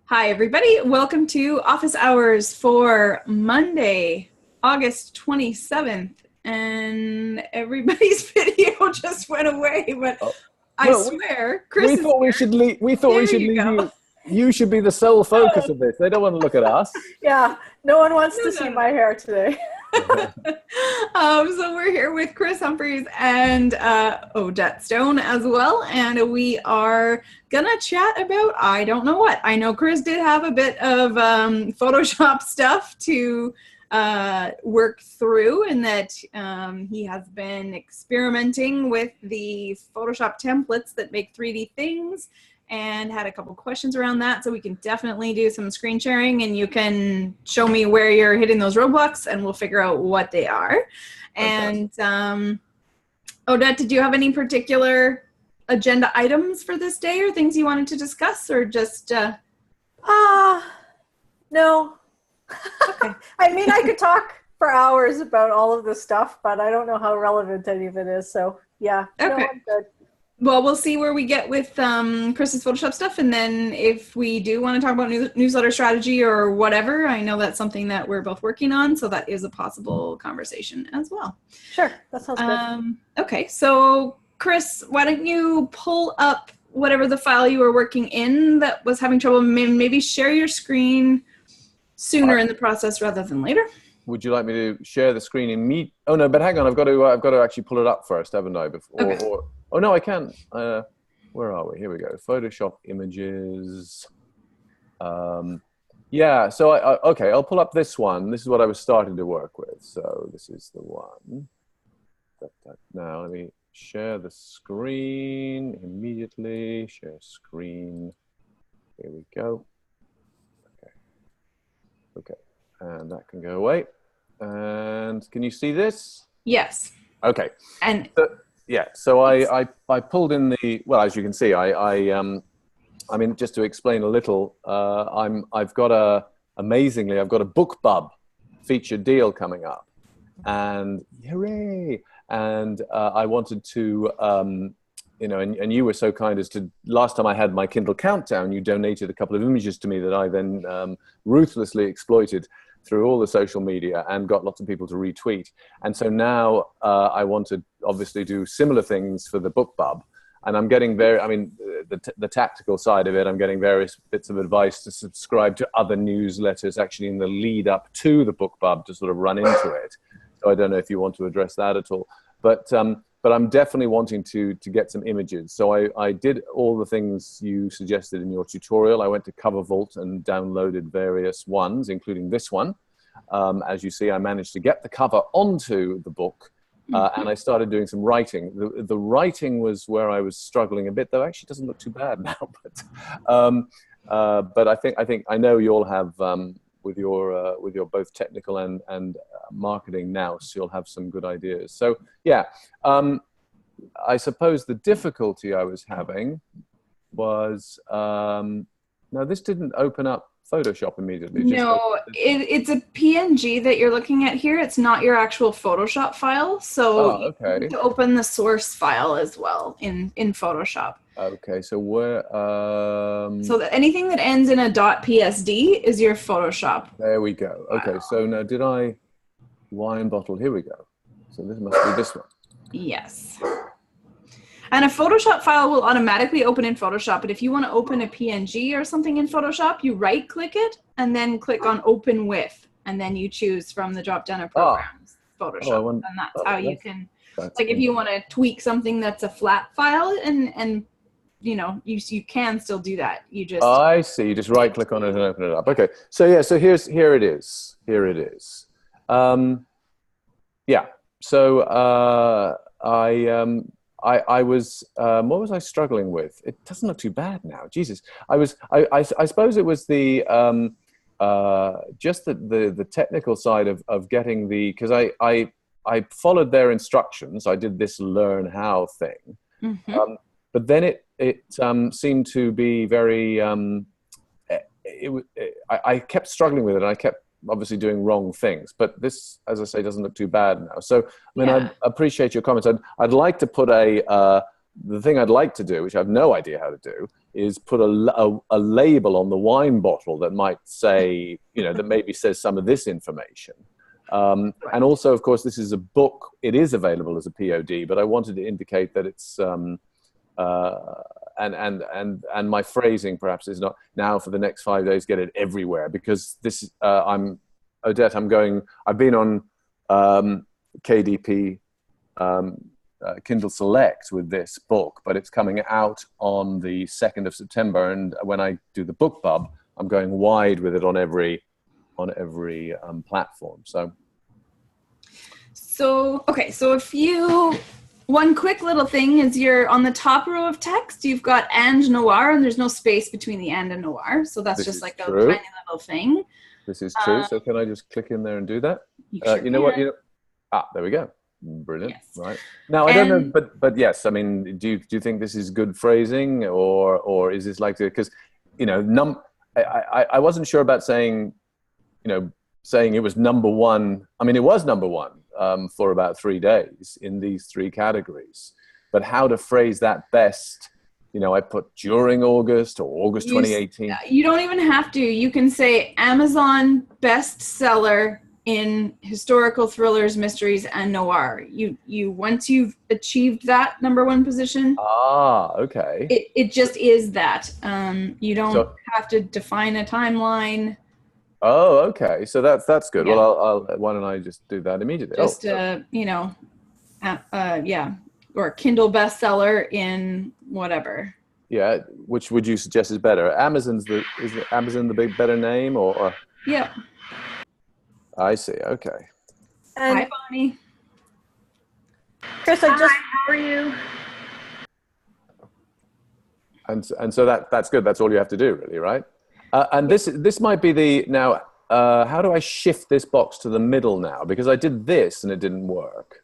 Hi, everybody. Welcome to Office Hours for Monday, August 27th. And everybody's video just went away, but Oh, I well, swear, we Chris is thought we here. should leave. We thought we There should you leave go. you. You should be the sole focus of this. They don't want to look at us. Yeah, no one wants to No, see no, my hair today. so we're here with Chris Humphreys and Odette Stone as well, and we are gonna chat about I don't know what. I know Chris did have a bit of Photoshop stuff to work through, and that he has been experimenting with the Photoshop templates that make 3D things, and had a couple questions around that. So we can definitely do some screen sharing, and you can show me where you're hitting those roadblocks and we'll figure out what they are. Fantastic. And Odette, did you have any particular agenda items for this day or things you wanted to discuss, or just No. okay. I mean, I could talk for hours about all of this stuff, but I don't know how relevant any of it is. So, yeah. No, Okay. I'm good. Well, we'll see where we get with Chris's Photoshop stuff, and then if we do want to talk about newsletter strategy or whatever, I know that's something that we're both working on, so that is a possible conversation as well. Sure, that sounds good. Okay, so Chris, why don't you pull up whatever the file you were working in that was having trouble, maybe share your screen sooner in the process rather than later. Would you like me to share the screen in Meet? Oh no, but hang on, I've got to actually pull it up first, haven't I? Before. Okay. Oh no, I can. Where are we? Here we go. Photoshop images. Yeah. So okay, I'll pull up this one. This is what I was starting to work with. So this is the one. Now let me share the screen immediately. Share screen. Here we go. Okay, and that can go away. And can you see this? Yes. Okay. And yeah, so I pulled in the, well, as you can see, I mean, just to explain a little, amazingly, I've got a BookBub featured deal coming up, and hooray! And I wanted to, you know, and you were so kind as to, last time I had my Kindle Countdown, you donated a couple of images to me that I then ruthlessly exploited through all the social media and got lots of people to retweet. And so now I want to obviously do similar things for the BookBub. And I'm getting the tactical side of it, I'm getting various bits of advice to subscribe to other newsletters actually in the lead up to the BookBub to sort of run into it. So I don't know if you want to address that at all. But I'm definitely wanting to get some images. So I did all the things you suggested in your tutorial. I went to Cover Vault and downloaded various ones, including this one. As you see, I managed to get the cover onto the book, and I started doing some writing. The writing was where I was struggling a bit, though actually doesn't look too bad now. But I know you all have, with your both technical and marketing nous, you'll have some good ideas. So yeah, I suppose the difficulty I was having was no, this didn't open up Photoshop immediately. no, it's a PNG that you're looking at here. It's not your actual Photoshop file. So you need to open the source file as well in Photoshop. Okay, so where? So that anything that ends in a .psd is your Photoshop. There we go. Okay, file. so now did I wine bottle? Here we go. So this must be this one. Yes. And a Photoshop file will automatically open in Photoshop, but if you want to open a PNG or something in Photoshop, you right-click it and then click on Open With, and then you choose from the drop-down of programs, Photoshop, and that's how you can, like if you want to tweak something that's a flat file, and you know, you can still do that. You just I see. You just right-click on it and open it up. Okay. So yeah. So here it is. Here it is. Yeah. So I was what was I struggling with? It doesn't look too bad now. Jesus. I suppose it was the just the technical side of getting the, because I followed their instructions. I did this learn how thing. Mhm. But then it seemed to be very, I kept struggling with it, and I kept obviously doing wrong things. But this, as I say, doesn't look too bad now. So, I mean, I appreciate your comments. I'd like to put the thing I'd like to do, which I have no idea how to do, is put a label on the wine bottle that might say, that maybe says some of this information. And also, of course, this is a book. It is available as a POD, but I wanted to indicate that it's and my phrasing perhaps is not now for the next 5 days, get it everywhere, because this Odette, I've been on KDP Kindle Select with this book, but it's coming out on the 2nd of September. And when I do the BookBub, I'm going wide with it on every platform. So one quick little thing is you're on the top row of text, you've got and noir, and there's no space between the and noir. So that's just like a tiny little thing. This is true. So can I just click in there and do that? You know what? There we go. Brilliant. Yes. Right. Now, I don't know, but yes, I mean, do you think this is good phrasing, or is this like, because, I wasn't sure about saying it was number one. I mean, it was number one for about 3 days in these 3 categories, but how to phrase that best? I put during August or August 2018. You don't even have to. You can say Amazon bestseller in historical thrillers, mysteries, and noir. You once you've achieved that number 1 position. Okay. It just is that. You don't have to define a timeline. Oh, okay. So that's good. Yeah. Well, why don't I just do that immediately? Just or Kindle bestseller in whatever. Yeah, which would you suggest is better? Is Amazon the better name, or? Yeah. I see. Okay. Hi, Bonnie. Chris, How are you? And so that's good. That's all you have to do, really, right? And this might be now. How do I shift this box to the middle now? Because I did this and it didn't work.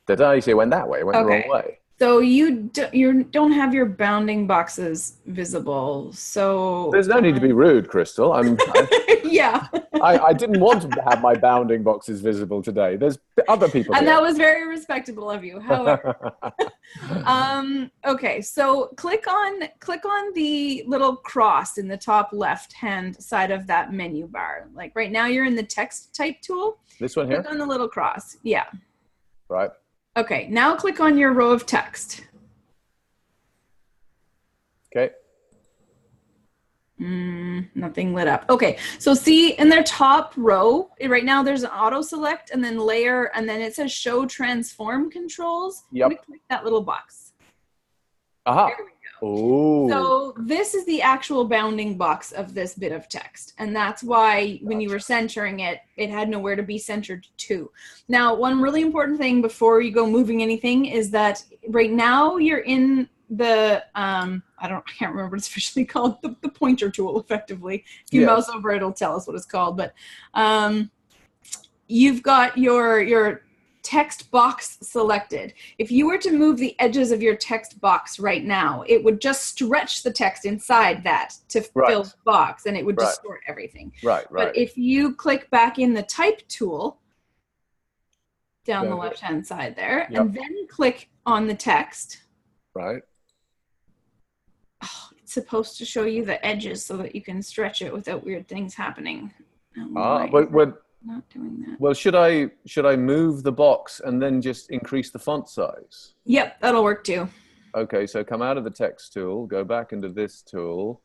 Did I? See, it went that way. It went the wrong way. So you don't have your bounding boxes visible. So there's no need to be rude, Crystal. Yeah. I didn't want to have my bounding boxes visible today. There's other people. And here. that was very respectable of you. However, okay. So click on the little cross in the top left-hand side of that menu bar. Like right now, you're in the text type tool. This one here. Click on the little cross. Yeah. Right. Okay, now click on your row of text. Okay. Nothing lit up. Okay, so see in their top row, right now there's an auto select and then layer, and then it says show transform controls. Yep. We click that little box. Aha. There we go. Oh. So this is the actual bounding box of this bit of text. And that's why when you were centering it, it had nowhere to be centered to. Now, one really important thing before you go moving anything is that right now you're in the, I can't remember what it's officially called, the pointer tool, effectively. If you mouse over it, it'll tell us what it's called. But you've got your text box selected. If you were to move the edges of your text box right now, it would just stretch the text inside that to fill the box, and it would distort everything. Right. But if you click back in the type tool down the left-hand side there, and then click on the text. Right. Oh, it's supposed to show you the edges so that you can stretch it without weird things happening. But not doing that. Well, should I move the box and then just increase the font size? Yep, that'll work too. Okay, so come out of the text tool, go back into this tool.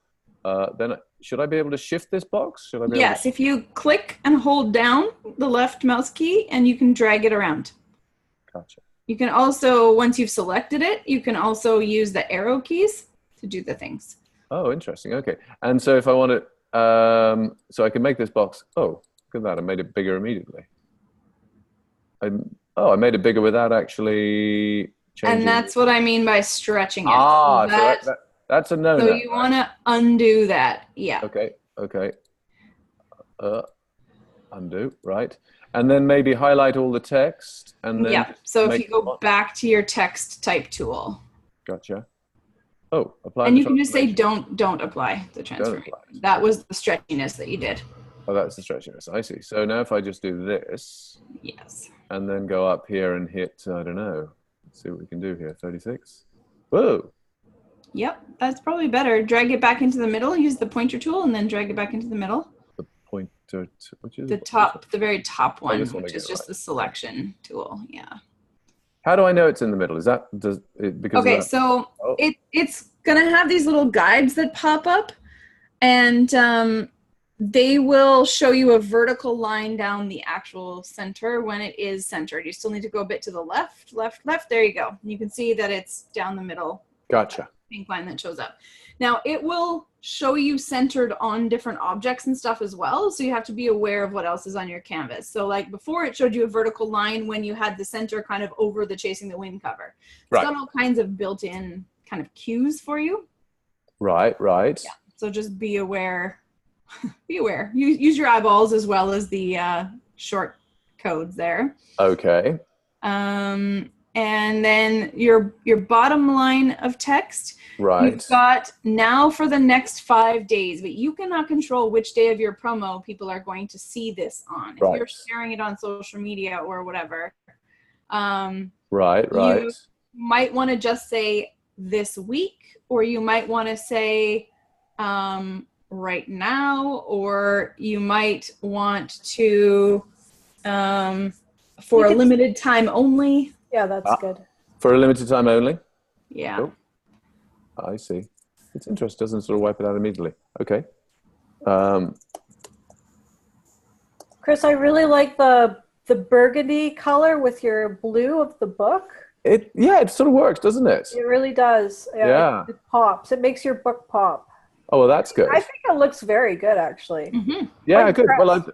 Then should I be able to shift this box? Yes, if you click and hold down the left mouse key, and you can drag it around. Gotcha. You can also, once you've selected it, you can also use the arrow keys to do the things. Oh, interesting. Okay, and so if I want to, so I can make this box. Oh. Look at that, I made it bigger immediately. I made it bigger without actually changing. And that's what I mean by stretching it. So that's a no-no. So you want to undo that, yeah. Okay. Undo, right. And then maybe highlight all the text. And then so if you go back to your text type tool. Gotcha. Oh, apply. And you can just say don't apply the transformation. That was the stretchiness that you did. Oh, that's the stretchiness. I see. So now if I just do this. Yes. And then go up here and hit, I don't know. Let's see what we can do here. 36. Whoa. Yep, that's probably better. Drag it back into the middle. Use the pointer tool and then drag it back into the middle. The pointer, which is The very top one, this one which is again, just the selection tool. Yeah. How do I know it's in the middle? Is that does it because? Okay, of that? so Oh. it's gonna have these little guides that pop up, and they will show you a vertical line down the actual center when it is centered. You still need to go a bit to the left, left, left. There you go. You can see that it's down the middle. Gotcha. Pink line that shows up. Now it will show you centered on different objects and stuff as well. So you have to be aware of what else is on your canvas. So like before it showed you a vertical line when you had the center kind of over the Chasing the Wind cover. It's got all kinds of built-in kind of cues for you. Right. Yeah. So just be aware. Be aware. Use your eyeballs as well as the short codes there. Okay. And then your bottom line of text, right. You've got now for the next 5 days, but you cannot control which day of your promo people are going to see this on. If you're sharing it on social media or whatever, right. You might want to just say this week, or you might want to say right now, or you might want to for a limited time only. Yeah, that's good. For a limited time only? Yeah. Oh, I see. It's interesting. Doesn't sort of wipe it out immediately. Okay. Chris, I really like the burgundy color with your blue of the book. It sort of works, doesn't it? It really does. Yeah. It pops. It makes your book pop. Oh, well, that's good. I think it looks very good, actually. Mm-hmm. Yeah, good. Well,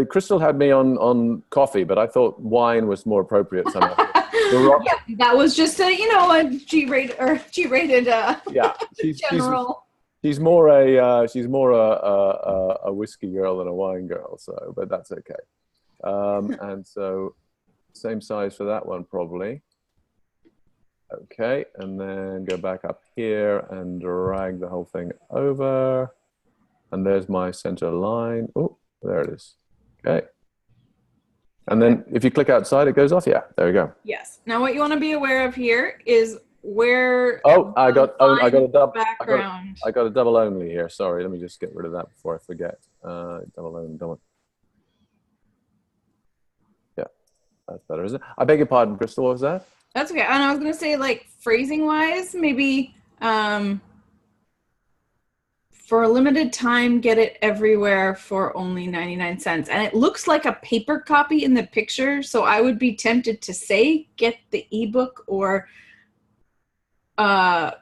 Crystal had me on coffee, but I thought wine was more appropriate somehow. Yeah, that was just a G-rated. Yeah, general. She's more a whiskey girl than a wine girl. So, but that's okay. And so, same size for that one probably. Okay, and then go back up here and drag the whole thing over. And there's my center line. Oh, there it is. Okay. And then if you click outside, it goes off. Yeah, there we go. Yes. Now what you want to be aware of here is where I got a double background. I got a double only here. Sorry, let me just get rid of that before I forget. Double only. Yeah, that's better, isn't it? I beg your pardon, Crystal, what was that? That's okay. And I was going to say, like, phrasing-wise, maybe for a limited time, get it everywhere for only 99 cents. And it looks like a paper copy in the picture, so I would be tempted to say get the ebook or... Right.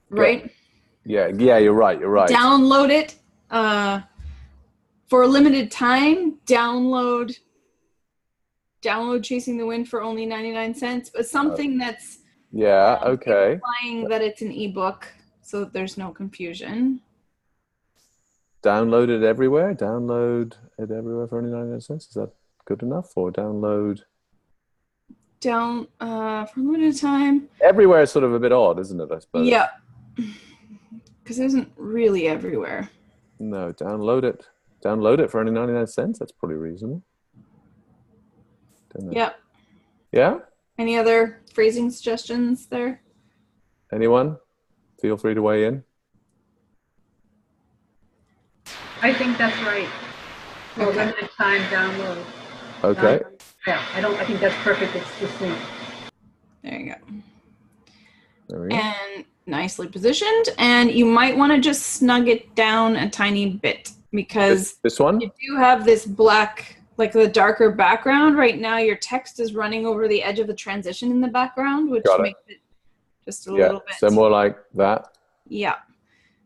Right? Yeah, you're right. Download it for a limited time. Download Chasing the Wind for only 99 cents, but something that's okay, implying that it's an ebook, so that there's no confusion. Download it everywhere for only 99 cents. Is that good enough? Or download for a limited time. Everywhere is sort of a bit odd, isn't it? I suppose. Yeah, because it isn't really everywhere. No, download it for only 99 cents. That's pretty reasonable. Yep. Yeah? Any other phrasing suggestions there? Anyone? Feel free to weigh in. I think that's right. For a limited time download. Okay. I think that's perfect. It's succinct. There you go. There we go. And nicely positioned. And you might want to just snug it down a tiny bit because this one? You do have this black, like the darker background. Right now your text is running over the edge of the transition in the background, which makes it just a little bit. So more like that? Yeah.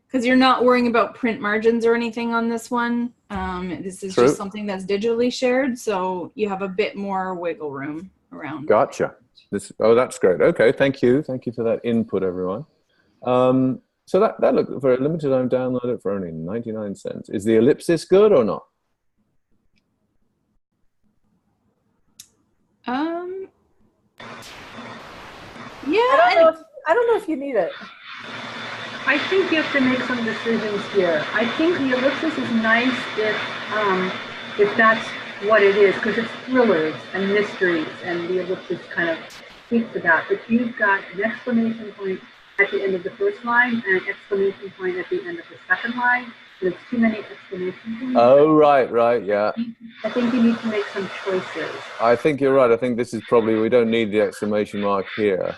Because you're not worrying about print margins or anything on this one. This is just something that's digitally shared, so you have a bit more wiggle room around. Gotcha. That's great. Okay, thank you. Thank you for that input, everyone. So that look for a limited time download it for only 99 cents. Is the ellipsis good or not? Yeah. I don't know if you need it. I think you have to make some decisions here. I think the ellipsis is nice if that's what it is, because it's thrillers and mysteries, and the ellipsis kind of speak to that, but you've got an exclamation point at the end of the first line and an exclamation point at the end of the second line. There's too many exclamation points. Oh, right, yeah. I think you need to make some choices. I think you're right. I think this is probably, we don't need the exclamation mark here.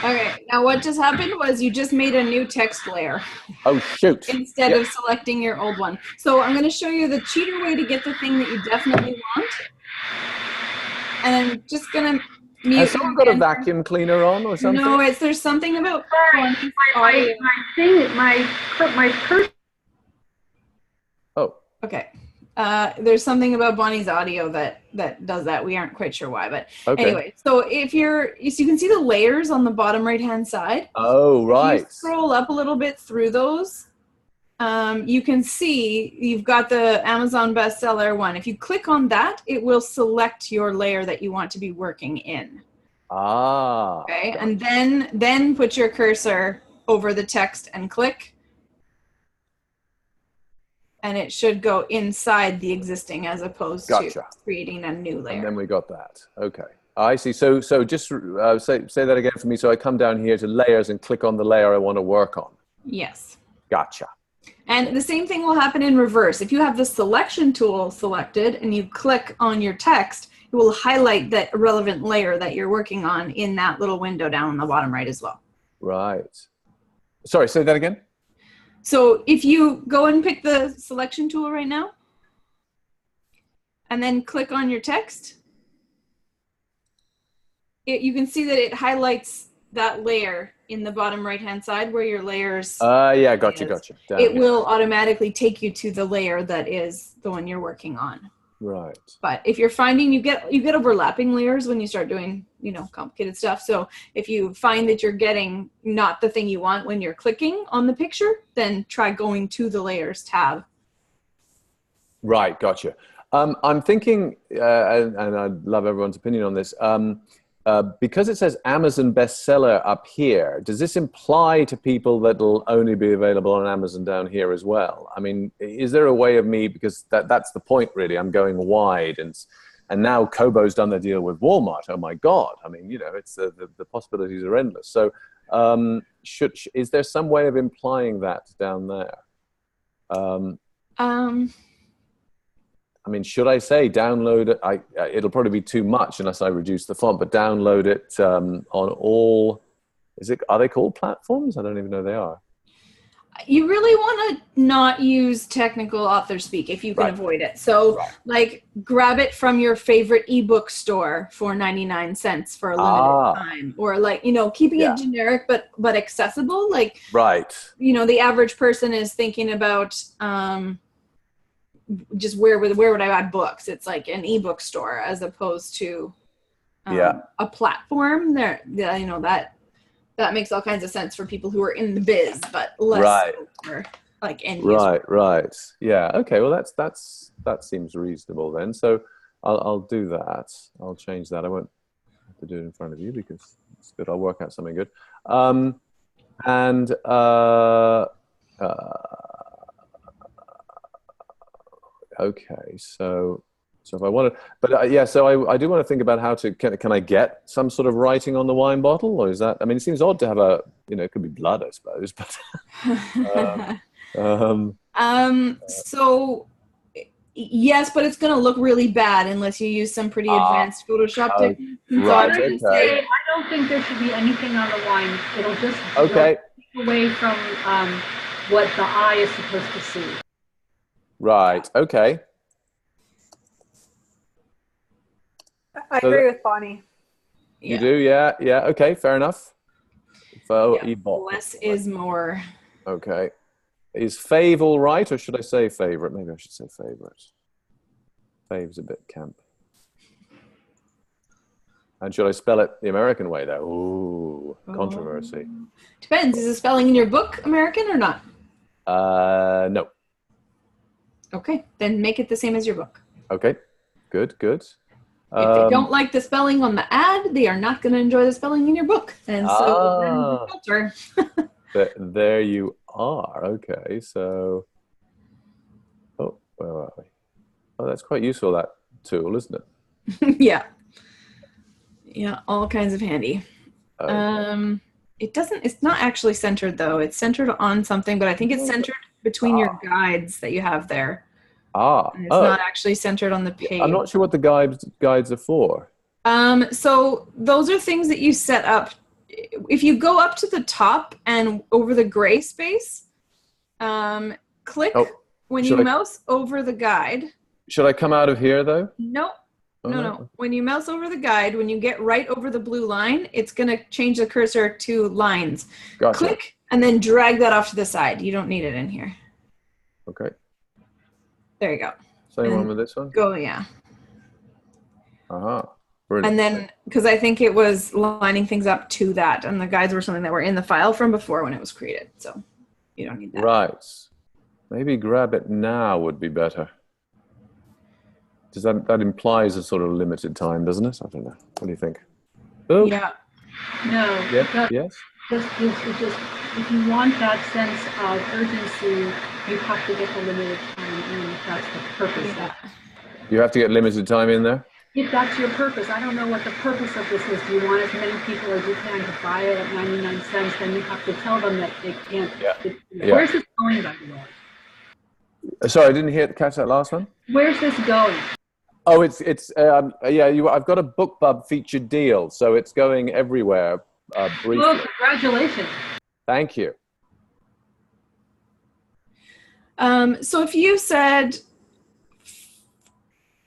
Okay, now what just happened was you just made a new text layer Oh, shoot. instead of selecting your old one. So I'm going to show you the cheater way to get the thing that you definitely want. And I'm just going to mute. Has someone got a vacuum cleaner on or something? No, there's something about Sorry, my cursor. Oh, Okay. There's something about Bonnie's audio that does that. We aren't quite sure why, but okay. anyway. So if you can see the layers on the bottom right-hand side. Oh, right. If you scroll up a little bit through those, you can see you've got the Amazon bestseller one. If you click on that, it will select your layer that you want to be working in. Ah. Okay, Gotcha. and then put your cursor over the text and click. And it should go inside the existing as opposed to creating a new layer. And then we got that. Okay. I see. So just say that again for me. So I come down here to layers and click on the layer I want to work on. Yes. Gotcha. And the same thing will happen in reverse. If you have the selection tool selected and you click on your text, it will highlight that relevant layer that you're working on in that little window down on the bottom right as well. Right. Sorry, say that again. So if you go and pick the selection tool right now, and then click on your text, you can see that it highlights that layer in the bottom right-hand side where your layers. Yeah, gotcha. It will automatically take you to the layer that is the one you're working on. Right. But if you're finding you get overlapping layers when you start doing, complicated stuff. So if you find that you're getting not the thing you want when you're clicking on the picture, then try going to the layers tab. Right. Gotcha. I'm thinking, and I'd love everyone's opinion on this. Because it says Amazon bestseller up here, does this imply to people that it'll only be available on Amazon down here as well? I mean, is there a way of me, because that's the point really, I'm going wide, and now Kobo's done the deal with Walmart. Oh my God. I mean, it's the possibilities are endless. So is there some way of implying that down there? I mean, should I say download it? It'll probably be too much unless I reduce the font, but download it on all, are they called platforms? I don't even know they are. You really want to not use technical author speak if you can avoid it. So like grab it from your favorite ebook store for 99 cents for a limited time, or like, keeping it generic, but accessible. Like, the average person is thinking about, just where would I buy books? It's like an ebook store as opposed to a platform. That makes all kinds of sense for people who are in the biz, but less so for like end users. Right. Yeah. Okay. Well, that seems reasonable then. So I'll do that. I'll change that. I won't have to do it in front of you because it's good. I'll work out something good. Okay, so if I want to, but so I do want to think about how to, can I get some sort of writing on the wine bottle, or is that, I mean, it seems odd to have it could be blood, I suppose, but. So yes, but it's going to look really bad unless you use some pretty advanced Photoshop techniques. I don't think there should be anything on the wine. It'll just take away from what the eye is supposed to see. Right. Okay. I agree with Bonnie. You do? Yeah. Okay. Fair enough. Less is more. Okay. Is fave all right, or should I say favorite? Maybe I should say favorite. Fave's a bit camp. And should I spell it the American way, though? Ooh, controversy. Depends. Is the spelling in your book American or not? No. Okay, then make it the same as your book. Okay, good. If they don't like the spelling on the ad, they are not going to enjoy the spelling in your book. And so then filter. There you are. Okay, so where are we? Oh, that's quite useful, that tool, isn't it? Yeah. Yeah, all kinds of handy. Okay. It's not actually centered though. It's centered on something, but I think it's centered between your guides that you have there. And it's Oh, not actually centered on the I'm page. not sure what the guides are for. So those are things that you set up. If you go up to the top and over the gray space, click Oh, when should you I- mouse over the guide. Should I come out of here though? Nope. Oh, No. When you mouse over the guide, when you get right over the blue line, it's going to change the cursor to lines. Gotcha. Click and then drag that off to the side. You don't need it in here. Okay. There you go. Same one And with this one. Go, yeah. Brilliant. And then, because I think it was lining things up to that, and the guides were something that were in the file from before when it was created. So you don't need that. Right. Maybe grab it now would be better. Does that implies a sort of limited time, doesn't it? I don't know. What do you think? Oh, Yeah. No. yeah, yes. Just, if you want that sense of urgency, you have to get the limited time in. That's the purpose of it. You have to get limited time in there. If that's your purpose, I don't know what the purpose of this is. Do you want as many people as you can to buy it at 99 cents? Then you have to tell them that they can't. Yeah. Where's this going, by the way? Sorry, I didn't catch that last one. Where's this going? Oh, it's I've got a BookBub featured deal, so it's going everywhere. Briefly. Well, congratulations. Thank you. So if you said,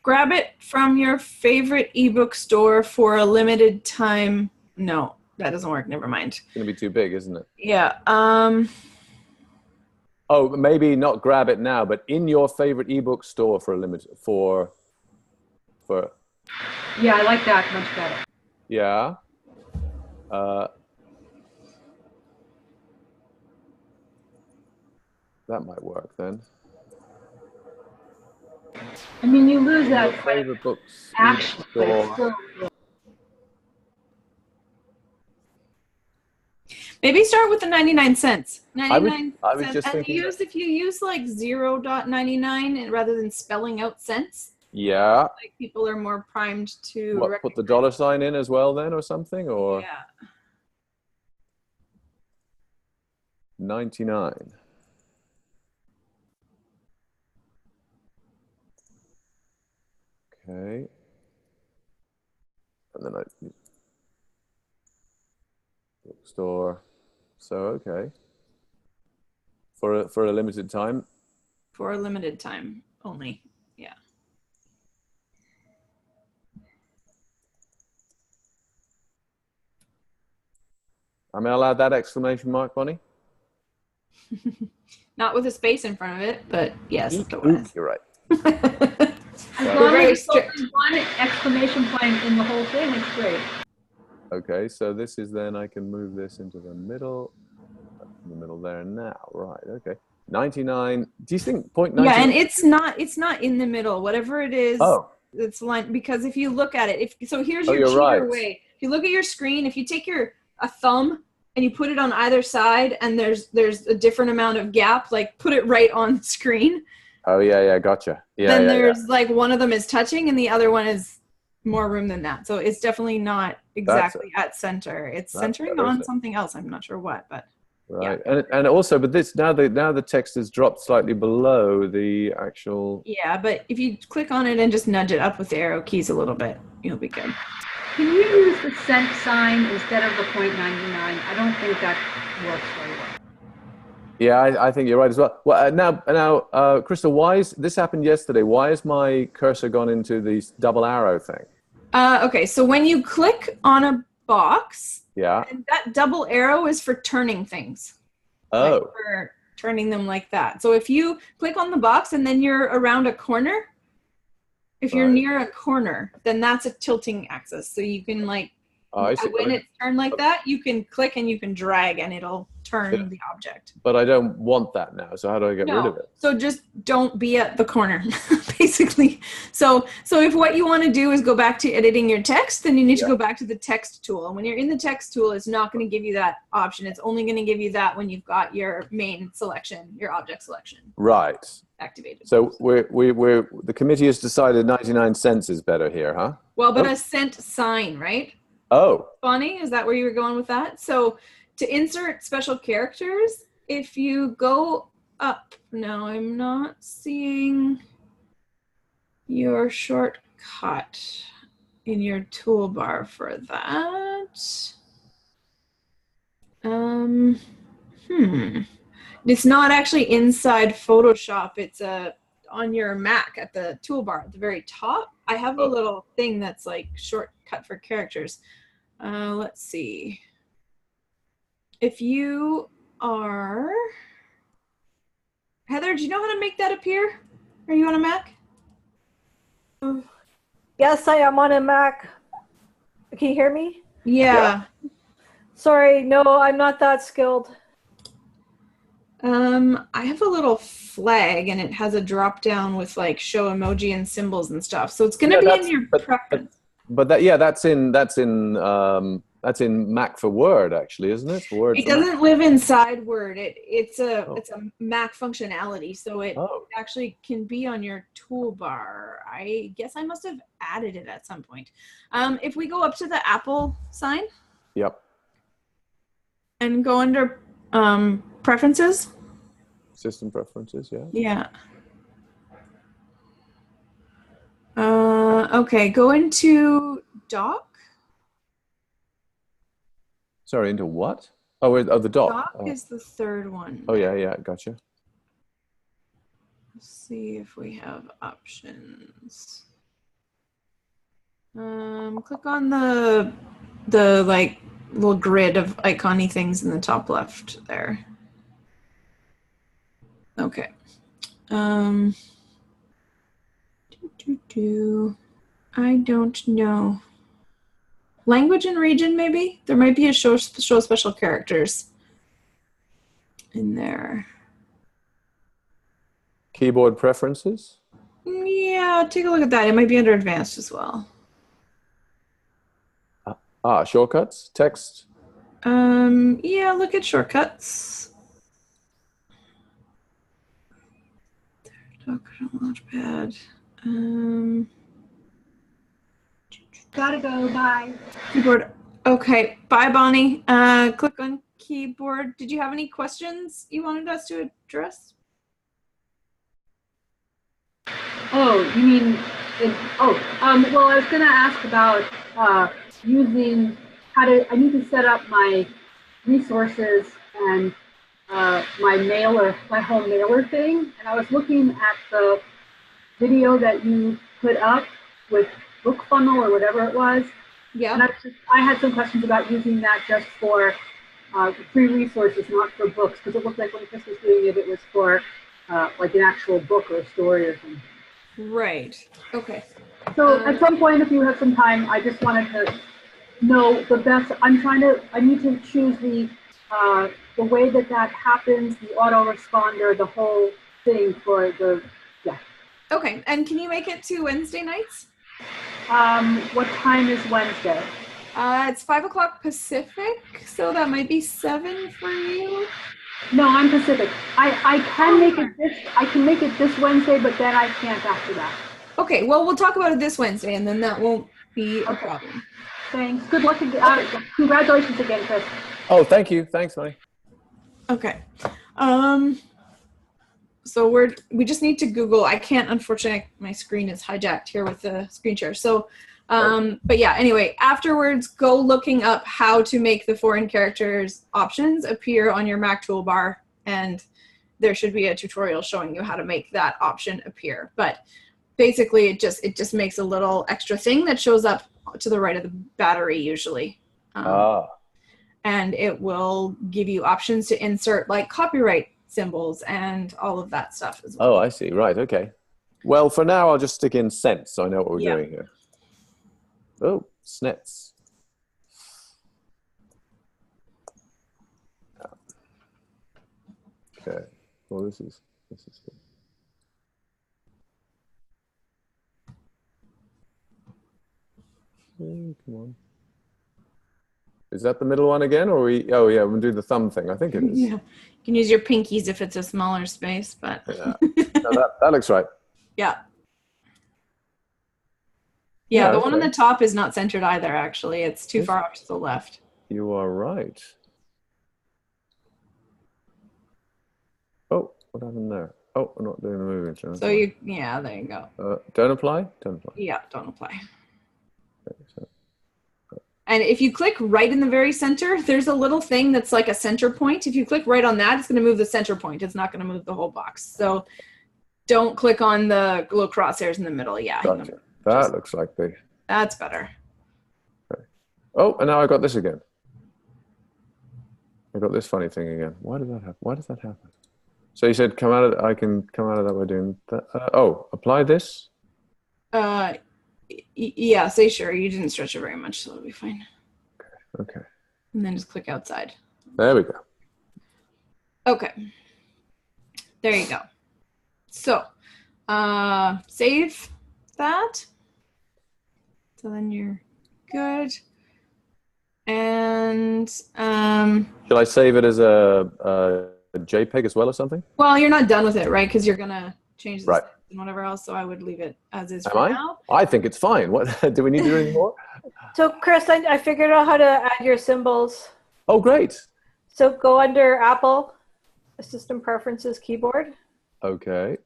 grab it from your favorite ebook store for a limited time. No, that doesn't work. Never mind. It's going to be too big, isn't it? Yeah. Oh, maybe not grab it now, but in your favorite ebook store for a limit for. Yeah, I like that much better. Yeah. That might work then. I mean, you lose Your that favorite books action, but it's store. still. Maybe start with the 99 cents. 99 I was cents. just And thinking if you use like 0.99 and rather than spelling out cents, Yeah. like people are more primed to What, put the dollar sign in as well then or something? Or Yeah. 99. Okay. And then bookstore. So okay. For a limited time. For a limited time only. Yeah. Am I allowed that exclamation mark, Bonnie? Not with a space in front of it, but yes, Ooh, otherwise. you're right. As We're long very as it's strict. only one exclamation point in the whole thing, it's great. Okay, so this is then I can move this into the middle there now. Right, okay. 99. Do you think 0.99? Yeah, and it's not in the middle. Whatever it is, Oh, it's line, because if you look at it, here's Oh, your you're cheater right. way. If you look at your screen, if you take a thumb and you put it on either side, and there's a different amount of gap, like put it right on the screen. oh yeah, gotcha. Yeah, then yeah, there's like one of them is touching and the other one is more room than that. So it's definitely not exactly at center. It's That's centering better, on isn't it? something else. I'm not sure what, but Right, and also, but this now the text has dropped slightly below the actual. yeah. But if you click on it and just nudge it up with the arrow keys a little bit, you'll be good. Can you use the cent sign instead of the 0.99? I don't think that works very well. Yeah, I think you're right as well. Well, now, Crystal, why is this happened yesterday? Why has my cursor gone into the double arrow thing? Okay, so when you click on a box, Yeah. and that double arrow is for turning things. Oh. Like for turning them like that. So if you click on the box and then you're around a corner, if you're Right. near a corner, then that's a tilting axis. So you can like, Oh, I see. when it's turned like that, you can click and you can drag and it'll turn the object. But I don't want that now. So how do I get rid of it? So just don't be at the corner, basically. So if what you want to do is go back to editing your text, then you need to go back to the text tool. And when you're in the text tool, it's not going to give you that option. It's only going to give you that when you've got your main selection, your object selection Right. activated. So the committee has decided 99 cents is better here, huh? Well, but a cent sign, right? Oh, Bonnie, is that where you were going with that? So to insert special characters, if you go up, now I'm not seeing your shortcut in your toolbar for that. It's not actually inside Photoshop. It's on your Mac at the toolbar at the very top. I have a little thing that's like shortcut for characters. Let's see. If you are Heather, do you know how to make that appear? Are you on a Mac? Yes, I am on a Mac. Can you hear me? Yeah. Sorry, no, I'm not that skilled. I have a little flag and it has a drop down with like show emoji and symbols and stuff. So it's gonna be in your preference. But that's in Mac for Word, actually, isn't it? Word. It doesn't live inside Word. It's a Mac functionality, so it actually can be on your toolbar. I guess I must have added it at some point. If we go up to the Apple sign. Yep. And go under preferences. System preferences, yeah. Yeah. Okay, go into dock. Sorry, into what? Oh, the dock. Dock is the third one. Oh, yeah, gotcha. Let's see if we have options. Click on the like little grid of icon-y things in the top left there. Okay. I don't know. Language and region, maybe? There might be a show special characters in there. Keyboard preferences? Yeah, take a look at that. It might be under advanced as well. Shortcuts? Text? Yeah, look at shortcuts. Launchpad. Gotta go, bye. Keyboard. Okay, bye, Bonnie. Click on keyboard. Did you have any questions you wanted us to address? Oh, you mean, well, I was gonna ask about using I need to set up my resources and my home mailer thing, and I was looking at the video that you put up with BookFunnel or whatever it was. Yeah. And I had some questions about using that just for free resources, not for books, because it looked like when Chris was doing it, it was for like an actual book or a story or something. Right. Okay. So at some point, if you have some time, I just wanted to know the best. I need to choose the way that happens, the autoresponder, the whole thing for yeah. Okay, and can you make it to Wednesday nights? What time is Wednesday? It's 5 o'clock Pacific, so that might be 7 for you. No, I'm Pacific. I can make it this Wednesday, but then I can't after that. Okay, well, we'll talk about it this Wednesday, and then that won't be a problem. Thanks. Good luck again. Congratulations again, Chris. Oh, thank you. Thanks, Bonnie. Okay. So we just need to Google. I can't, unfortunately, my screen is hijacked here with the screen share. So, but yeah, anyway, afterwards, go looking up how to make the foreign characters options appear on your Mac toolbar, and there should be a tutorial showing you how to make that option appear. But basically, it just makes a little extra thing that shows up to the right of the battery usually. And it will give you options to insert like copyright symbols and all of that stuff as well. Oh, I see. Right. Okay. Well, for now, I'll just stick in cents so I know what we're doing here. Oh, snets. Okay. Well, this is good. Come on. Is that the middle one again, or oh yeah, we'll do the thumb thing. I think it is. Yeah, you can use your pinkies if it's a smaller space, but yeah. No, that looks right. Yeah. Yeah, Yeah, the one on okay. the top is not centered either, actually. It's too far off to the left. You are right. Oh, what happened there? Oh, I'm not doing the moving. So yeah, there you go. Don't apply? Don't apply. Yeah, don't apply. Okay, so, And if you click right in the very center, there's a little thing that's like a center point. If you click right on that, it's going to move the center point. It's not going to move the whole box. So don't click on the little crosshairs in the middle. Yeah. gotcha. That looks like the... That's better. Oh, and now I got this again. I got this funny thing again. Why does that happen? Why does that happen? So you said I can come out of that by doing that. Oh, apply this? Yeah, say sure. You didn't stretch it very much, so it'll be fine. Okay. And then just click outside. There we go. Okay. There you go. So, save that. So then you're good. And, Shall I save it as a JPEG as well or something? well, you're not done with it, right? Because you're going to change the Right. steps and whatever else, so I would leave it as is Am for I? now. I think it's fine. What do we need to do anything more? So Chris, I figured out how to add your symbols. Oh, great. So go under Apple, System Preferences, Keyboard. Okay.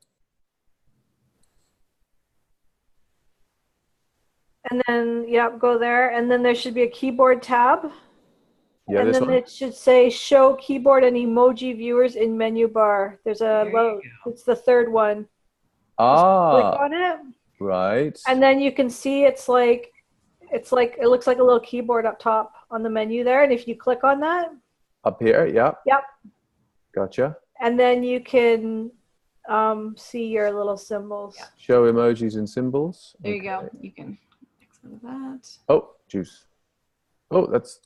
And then, go there. And then there should be a keyboard tab. Yeah, and this then one. it should say show keyboard and emoji viewers in menu bar. There's a There you load. go. It's the third one. Click Ah, on it. right. And then you can see it looks like a little keyboard up top on the menu there. And if you click on that, Up here, yeah. Yep. Gotcha. and then you can see your little symbols. Yeah. Show emojis and symbols. There you go. Okay. You can exit that. Oh, juice. Oh, that's...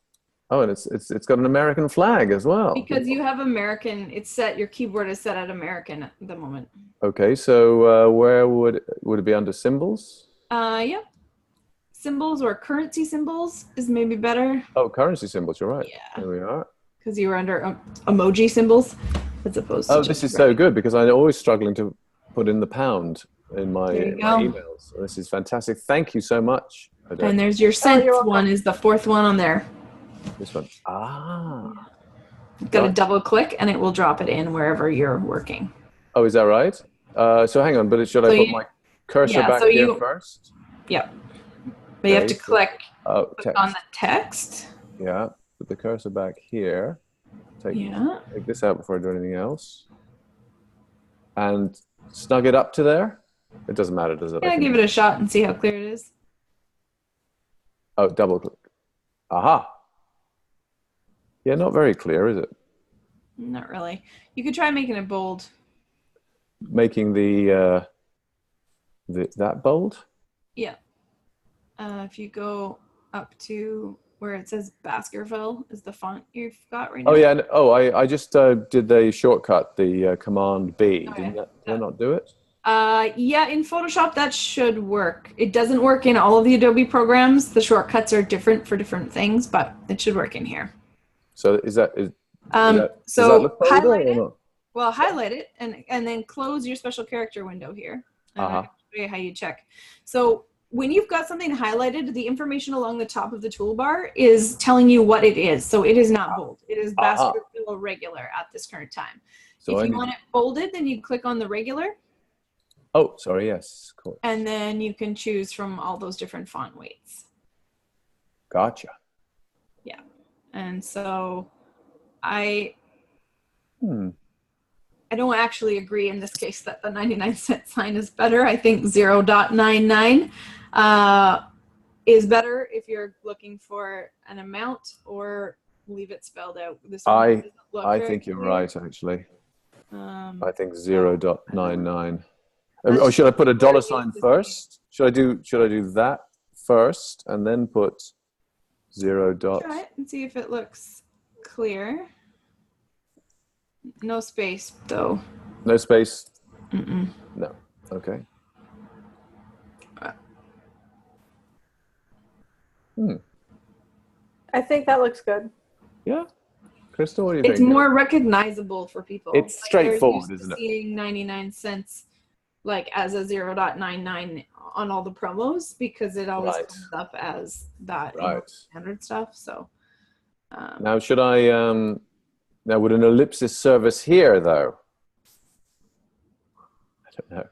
Oh, and it's got an American flag as well. Because you have American, it's set, your keyboard is set at American at the moment. Okay, so where would it be under symbols? Yeah. Symbols or currency symbols is maybe better. Oh, currency symbols. You're right. Yeah. There we are. Because you were under emoji symbols as opposed to Oh, just this is so regular. good because I'm always struggling to put in the pound in my There you go. emails. So this is fantastic. Thank you so much. And there's your sent you're welcome. one is the fourth one on there. This one. Ah. You've got to Gotcha. double click and it will drop it in wherever you're working. Oh, is that right? So hang on, but should I So put you- my cursor yeah, back so here you- first? Yep. But you have to Okay, so- click Oh, text. on the text. Yeah. Put the cursor back here. Take Yeah. this out before I do anything else. And snug it up to there. It doesn't matter, does it? Yeah, give it a shot and see how clear it is. Oh, double click. Aha. Yeah, not very clear, is it? Not really. You could try making it bold. Making the that bold. Yeah. If you go up to where it says Baskerville is the font you've got right now. Oh yeah. I just did the shortcut, the Command B. Okay. Did that not do it? Yeah, in Photoshop that should work. It doesn't work in all of the Adobe programs. The shortcuts are different for different things, but it should work in here. So does that So look bolder highlight or it. not? Well, highlight it and then close your special character window here. And Uh-huh. I'll show you how you check. So when you've got something highlighted, the information along the top of the toolbar is telling you what it is. So it is not bold. It is Uh-huh. Baskerville regular at this current time. So if I you need- want it bolded, then you click on the regular, Oh, sorry. Yes. Cool. and then you can choose from all those different font weights. Gotcha. And so I Hmm. don't actually agree in this case that the 99-cent sign is better. I think 0.99 is better if you're looking for an amount, or leave it spelled out. This one doesn't look I very think you're clear. right. Actually, I think Oh. 0.99. Oh, should I put a dollar sign first? Should I do that first and then put 0. Try it and see if it looks clear. No space though. No space. Mm-mm. No. Okay. I think that looks good. Yeah. Crystal, what do you It's think? more recognizable for people. It's Like, they're straightforward, used to isn't it? Seeing 99 cents like as a 0.99 on all the promos, because it always Right. comes up as that in Right. standard stuff. So Now, should I, now would an ellipsis service here though? I don't know.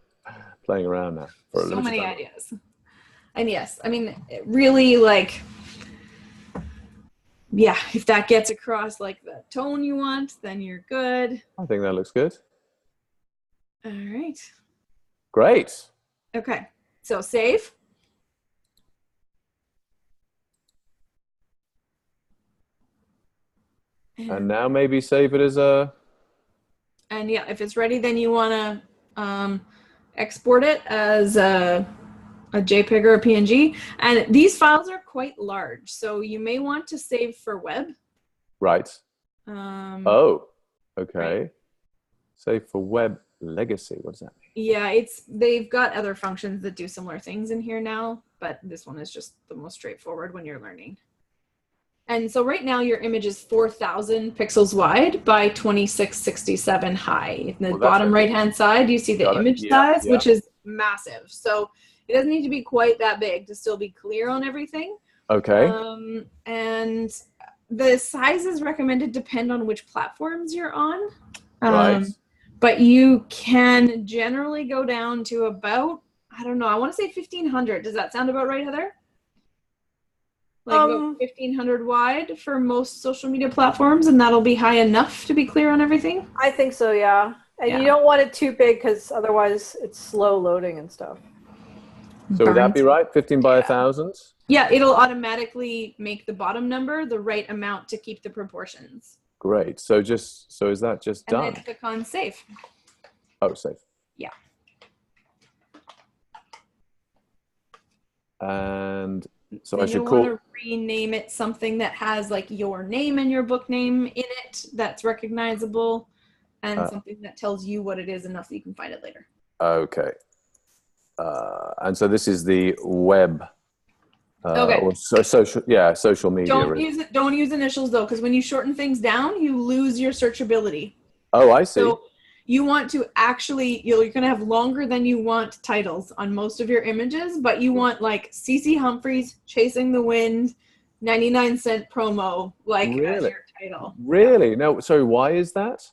Playing around now for a so limited many time. ideas. And yes, I mean, it really, like, yeah, if that gets across like the tone you want, then you're good. I think that looks good. All right. Great. Okay. So save. And now maybe save it as a, And yeah, if it's ready, then you want to export it as a JPEG or a PNG. And these files are quite large, so you may want to save for web. right. Oh, okay. Right. Save for web legacy. What does that mean? Yeah, they've got other functions that do similar things in here now, but this one is just the most straightforward when you're learning. And so right now your image is 4,000 pixels wide by 2667 high. In the Well, that's bottom okay. right-hand side, you see the Got it. image Yeah, size, yeah. which is massive. So it doesn't need to be quite that big to still be clear on everything. Okay. And the sizes recommended depend on which platforms you're on. Right. But you can generally go down to about, I don't know, I want to say 1,500. Does that sound about right, Heather? Like about 1,500 wide for most social media platforms, and that'll be high enough to be clear on everything? I think so, yeah. And Yeah. you don't want it too big because otherwise it's slow loading and stuff. So would that be right? 15 by 1,000? Yeah, it'll automatically make the bottom number the right amount to keep the proportions. Great. So is that just And done? then click on save. Oh, save. Yeah. And so I Then should you'll call. want to rename it something that has like your name and your book name in it that's recognizable, and something that tells you what it is enough that you can find it later. Okay. And so this is the web. Okay. Or social media. Don't use initials though, because when you shorten things down, you lose your searchability. Oh, I see. So you want to actually, you're going to have longer than you want titles on most of your images, but you want like CC Humphreys, Chasing the Wind, 99-cent promo, like as Really? your title. Really? No, sorry, why is that?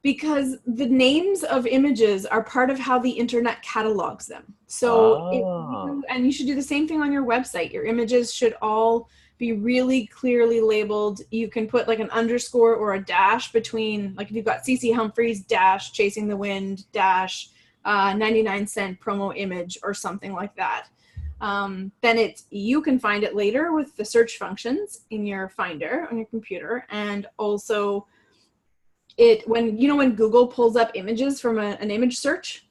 Because the names of images are part of how the internet catalogs them. So, and you should do the same thing on your website. Your images should all be really clearly labeled. You can put like an underscore or a dash between, like if you've got CC Humphreys dash Chasing the Wind dash 99-cent promo image or something like that. Then you can find it later with the search functions in your Finder on your computer, and also when Google pulls up images from an image search,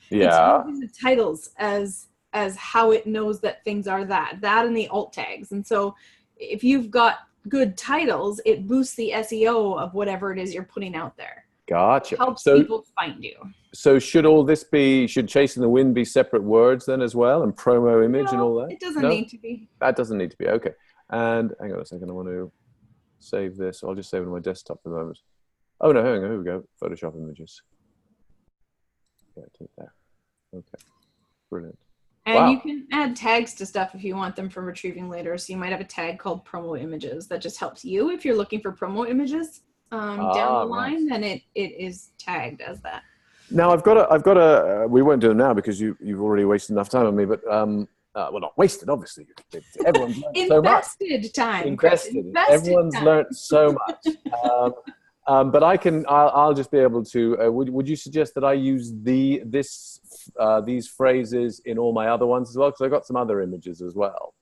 Yeah. it's using the titles as how it knows that things are that and the alt tags. And so if you've got good titles, it boosts the SEO of whatever it is you're putting out there. Gotcha. It helps people find you. So should Chasing the Wind be separate words then as well, and promo image and all that? It doesn't No? need to be. That doesn't need to be. Okay. And hang on a second. I want to save this. I'll just save it on my desktop for the moment. Oh, no, hang on. Here we go. Photoshop images. Yeah, take that. Okay. Brilliant. And Wow. you can add tags to stuff if you want them for retrieving later. So you might have a tag called promo images that just helps you if you're looking for promo images down the line. Then it is tagged as that. Now I've got a. We won't do them now because you've already wasted enough time on me. But well, not wasted, obviously. Everyone's learned so much. Invested time. Chris. Invested. Invested Everyone's time. learned so much. But I'll just be able to. Would you suggest that I use these phrases in all my other ones as well? Because I've got some other images as well.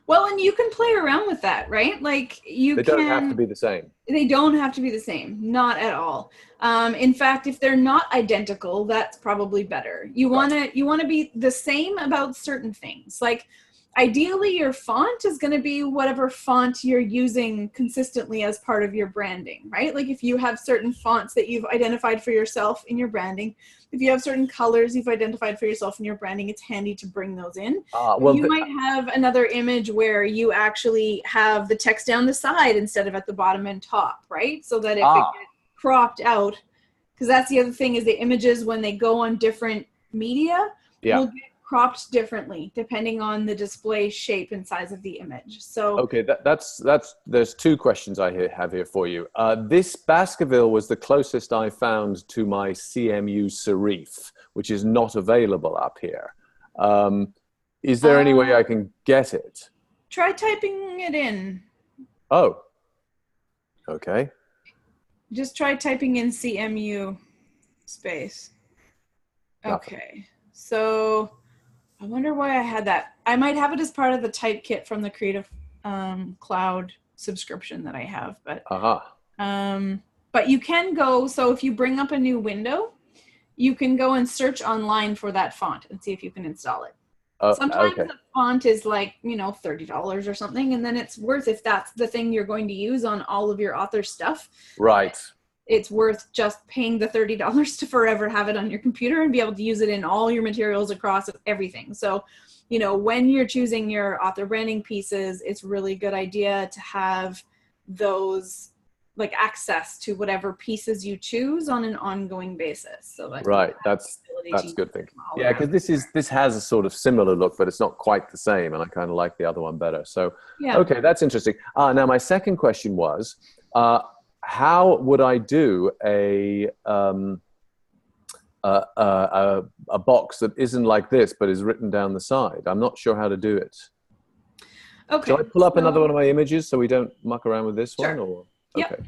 Well, and you can play around with that, right? Like They don't have to be the same. They don't have to be the same, not at all. In fact, if they're not identical, that's probably better. You want to be the same about certain things. Like ideally your font is going to be whatever font you're using consistently as part of your branding, right? Like if you have certain fonts that you've identified for yourself in your branding, if you have certain colors you've identified for yourself in your branding, it's handy to bring those in. You might have another image where you actually have the text down the side instead of at the bottom and top, right? So that if it gets cropped out, because that's the other thing is the images when they go on different media Yeah. will get cropped differently depending on the display shape and size of the image. So Okay, that's there's two questions I have here for you. This Baskerville was the closest I found to my CMU serif, which is not available up here. Is there any way I can get it? try typing it in. Oh, okay. Just try typing in CMU space. Nothing. Okay, so I wonder why I had that. I might have it as part of the type kit from the Creative Cloud subscription that I have, but but you can go. So if you bring up a new window, you can go and search online for that font and see if you can install it. Sometimes Okay. the font is like, $30 or something, and then it's worth, if that's the thing you're going to use on all of your author stuff, Right. it's worth just paying the $30 to forever have it on your computer and be able to use it in all your materials across everything. So, when you're choosing your author branding pieces, it's really good idea to have those, like, access to whatever pieces you choose on an ongoing basis. So that Right. That's good thing. Yeah, because this has a sort of similar look, but it's not quite the same, and I kind of like the other one better. So, yeah. Okay, that's interesting. Now my second question was, how would I do a box that isn't like this, but is written down the side? I'm not sure how to do it. Okay. Shall I pull up another one of my images so we don't muck around with this Sure. one? Or Yep. okay,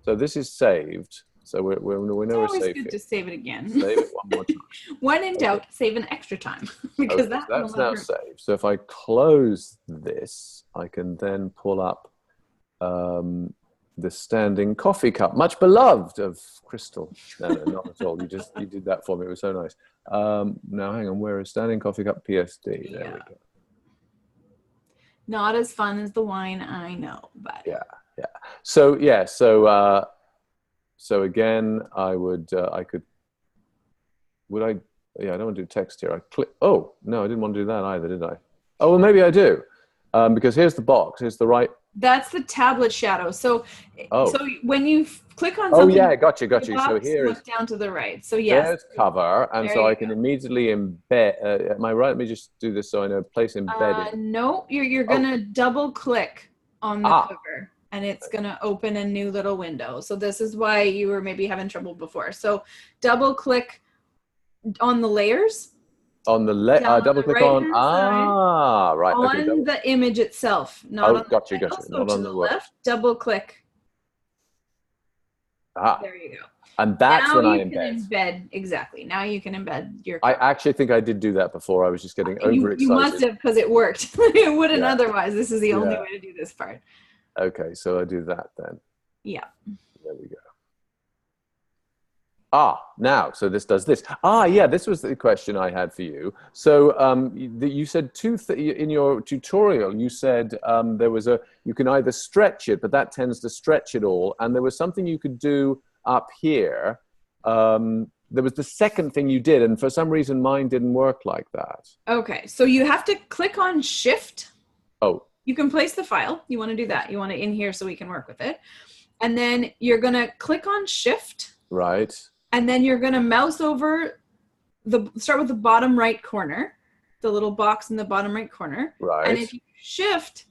so this is saved. So we know It's we're always safe good here. to save it again. Save it one more time. When in doubt, save an extra time. Because Okay, that that's will now never- saved. So if I close this, I can then pull up the standing coffee cup, much beloved of Crystal. No, not at all. You did that for me. It was so nice. Now hang on, where is standing coffee cup PSD? There we go. Not as fun as the wine, I know, but Yeah. So again, I don't want to do text here. I click. Oh no, I didn't want to do that either, did I? Oh well, maybe I do, because here's the box. Here's the right. that's the tablet shadow. So when you click on Oh something, yeah, got you. the So box here is look down to the right. So yes, there's cover, and There so you I can immediately embed. Am I right? Let me just do this so I know. Place embedded. no, you're gonna double click on the cover, and it's gonna open a new little window. So this is why you were maybe having trouble before. So double click on the layers. On the down double the click on right-hand right. On Okay, the image itself, not on got you. the title. So Not to on the the word. left, double click. There you go. And that's now when I you embed. can embed. Exactly. Now you can embed your. I actually think I did do that before. I was just getting overexcited. You must have, because it worked. It wouldn't Yeah. otherwise. This is the only Yeah. way to do this part. Okay, so I do that then. Yeah. There we go. Now, so this does this. Yeah, this was the question I had for you. So you said in your tutorial, you said you can either stretch it, but that tends to stretch it all. And there was something you could do up here. There was the second thing you did, and for some reason mine didn't work like that. Okay, so you have to click on Shift. Oh. You can place the file. You want to do that. You want it in here so we can work with it. And then you're going to click on Shift. Right. And then you're going to mouse over start with the bottom right corner, the little box in the bottom right corner. Right. And if you shift,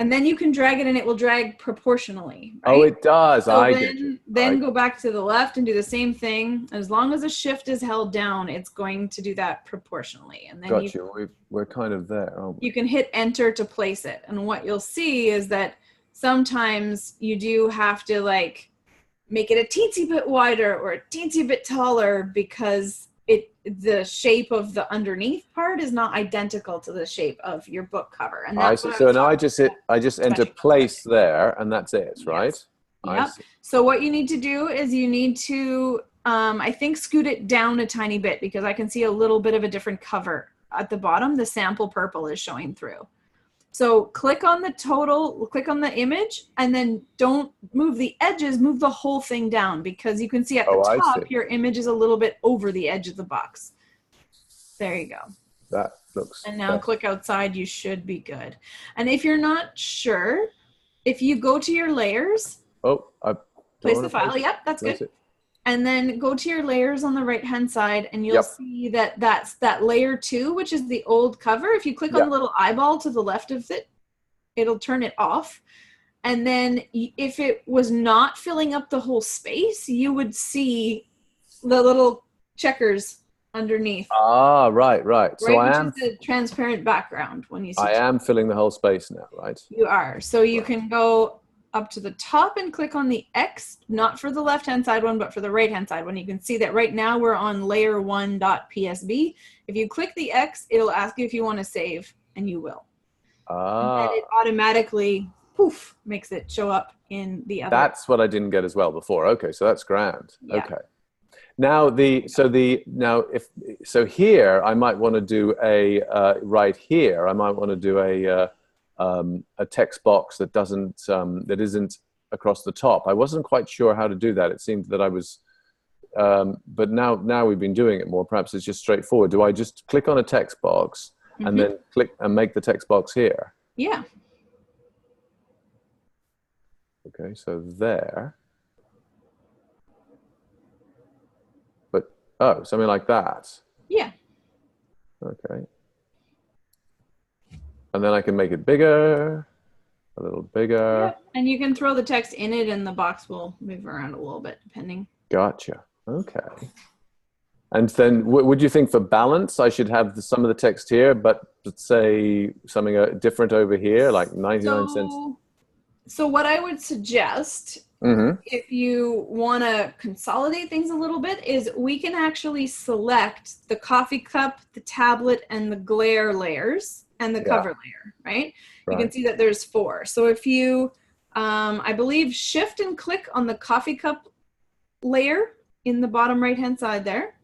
and then you can drag it and it will drag proportionally. Right? Oh, it does. So I get you. Then go back to the left and do the same thing. As long as a shift is held down, it's going to do that proportionally. And then Got you. We're kind of there, aren't we? you can hit enter to place it. And what you'll see is that sometimes you do have to like make it a teensy bit wider or a teensy bit taller because the shape of the underneath part is not identical to the shape of your book cover. And I that's see. what So was now I talking just enter place there, and that's it, right? I Yep. see. So what you need to do is you need to, I think, scoot it down a tiny bit because I can see a little bit of a different cover at the bottom. The sample purple is showing through. So click on click on the image, and then don't move the edges, move the whole thing down because you can see at the I top, see. your image is a little bit over the edge of the box. There you go. That looks. And now better. click outside, you should be good. And if you're not sure, if you go to your layers, Oh, I place the file. Yep, that's good. and then go to your layers on the right-hand side, and you'll Yep. see that that's that layer 2, which is the old cover. If you click on Yep. the little eyeball to the left of it, it'll turn it off. And then if it was not filling up the whole space, you would see the little checkers underneath. Ah, right. So Right, I which is a transparent background when you see I am filling the whole space now, right? you are. So you can go up to the top and click on the X, not for the left-hand side one, but for the right-hand side one. You can see that right now we're on layer 1.psb. If you click the X, it'll ask you if you want to save, and you will. And then it automatically, poof, makes it show up in the other. That's what I didn't get as well before. Okay, so that's grand. Yeah. Okay. Now so here I might want to do a right here. I might want to do a text box that doesn't that isn't across the top. I wasn't quite sure how to do that. It seemed that I was, but now we've been doing it more. Perhaps it's just straightforward. Do I just click on a text box and then click and make the text box here? Yeah. Okay, so there. But, oh, something like that. Yeah. Okay. And then I can make it bigger, a little bigger. Yep. And you can throw the text in it, and the box will move around a little bit, depending. Gotcha. Okay. And then would you think for balance, I should have some of the text here, but let's say something different over here, like 99 cents? So what I would suggest, if you want to consolidate things a little bit, is we can actually select the coffee cup, the tablet, and the glare layers, and the cover layer, right? You can see that there's 4. So if you, I believe, shift and click on the coffee cup layer in the bottom right-hand side there.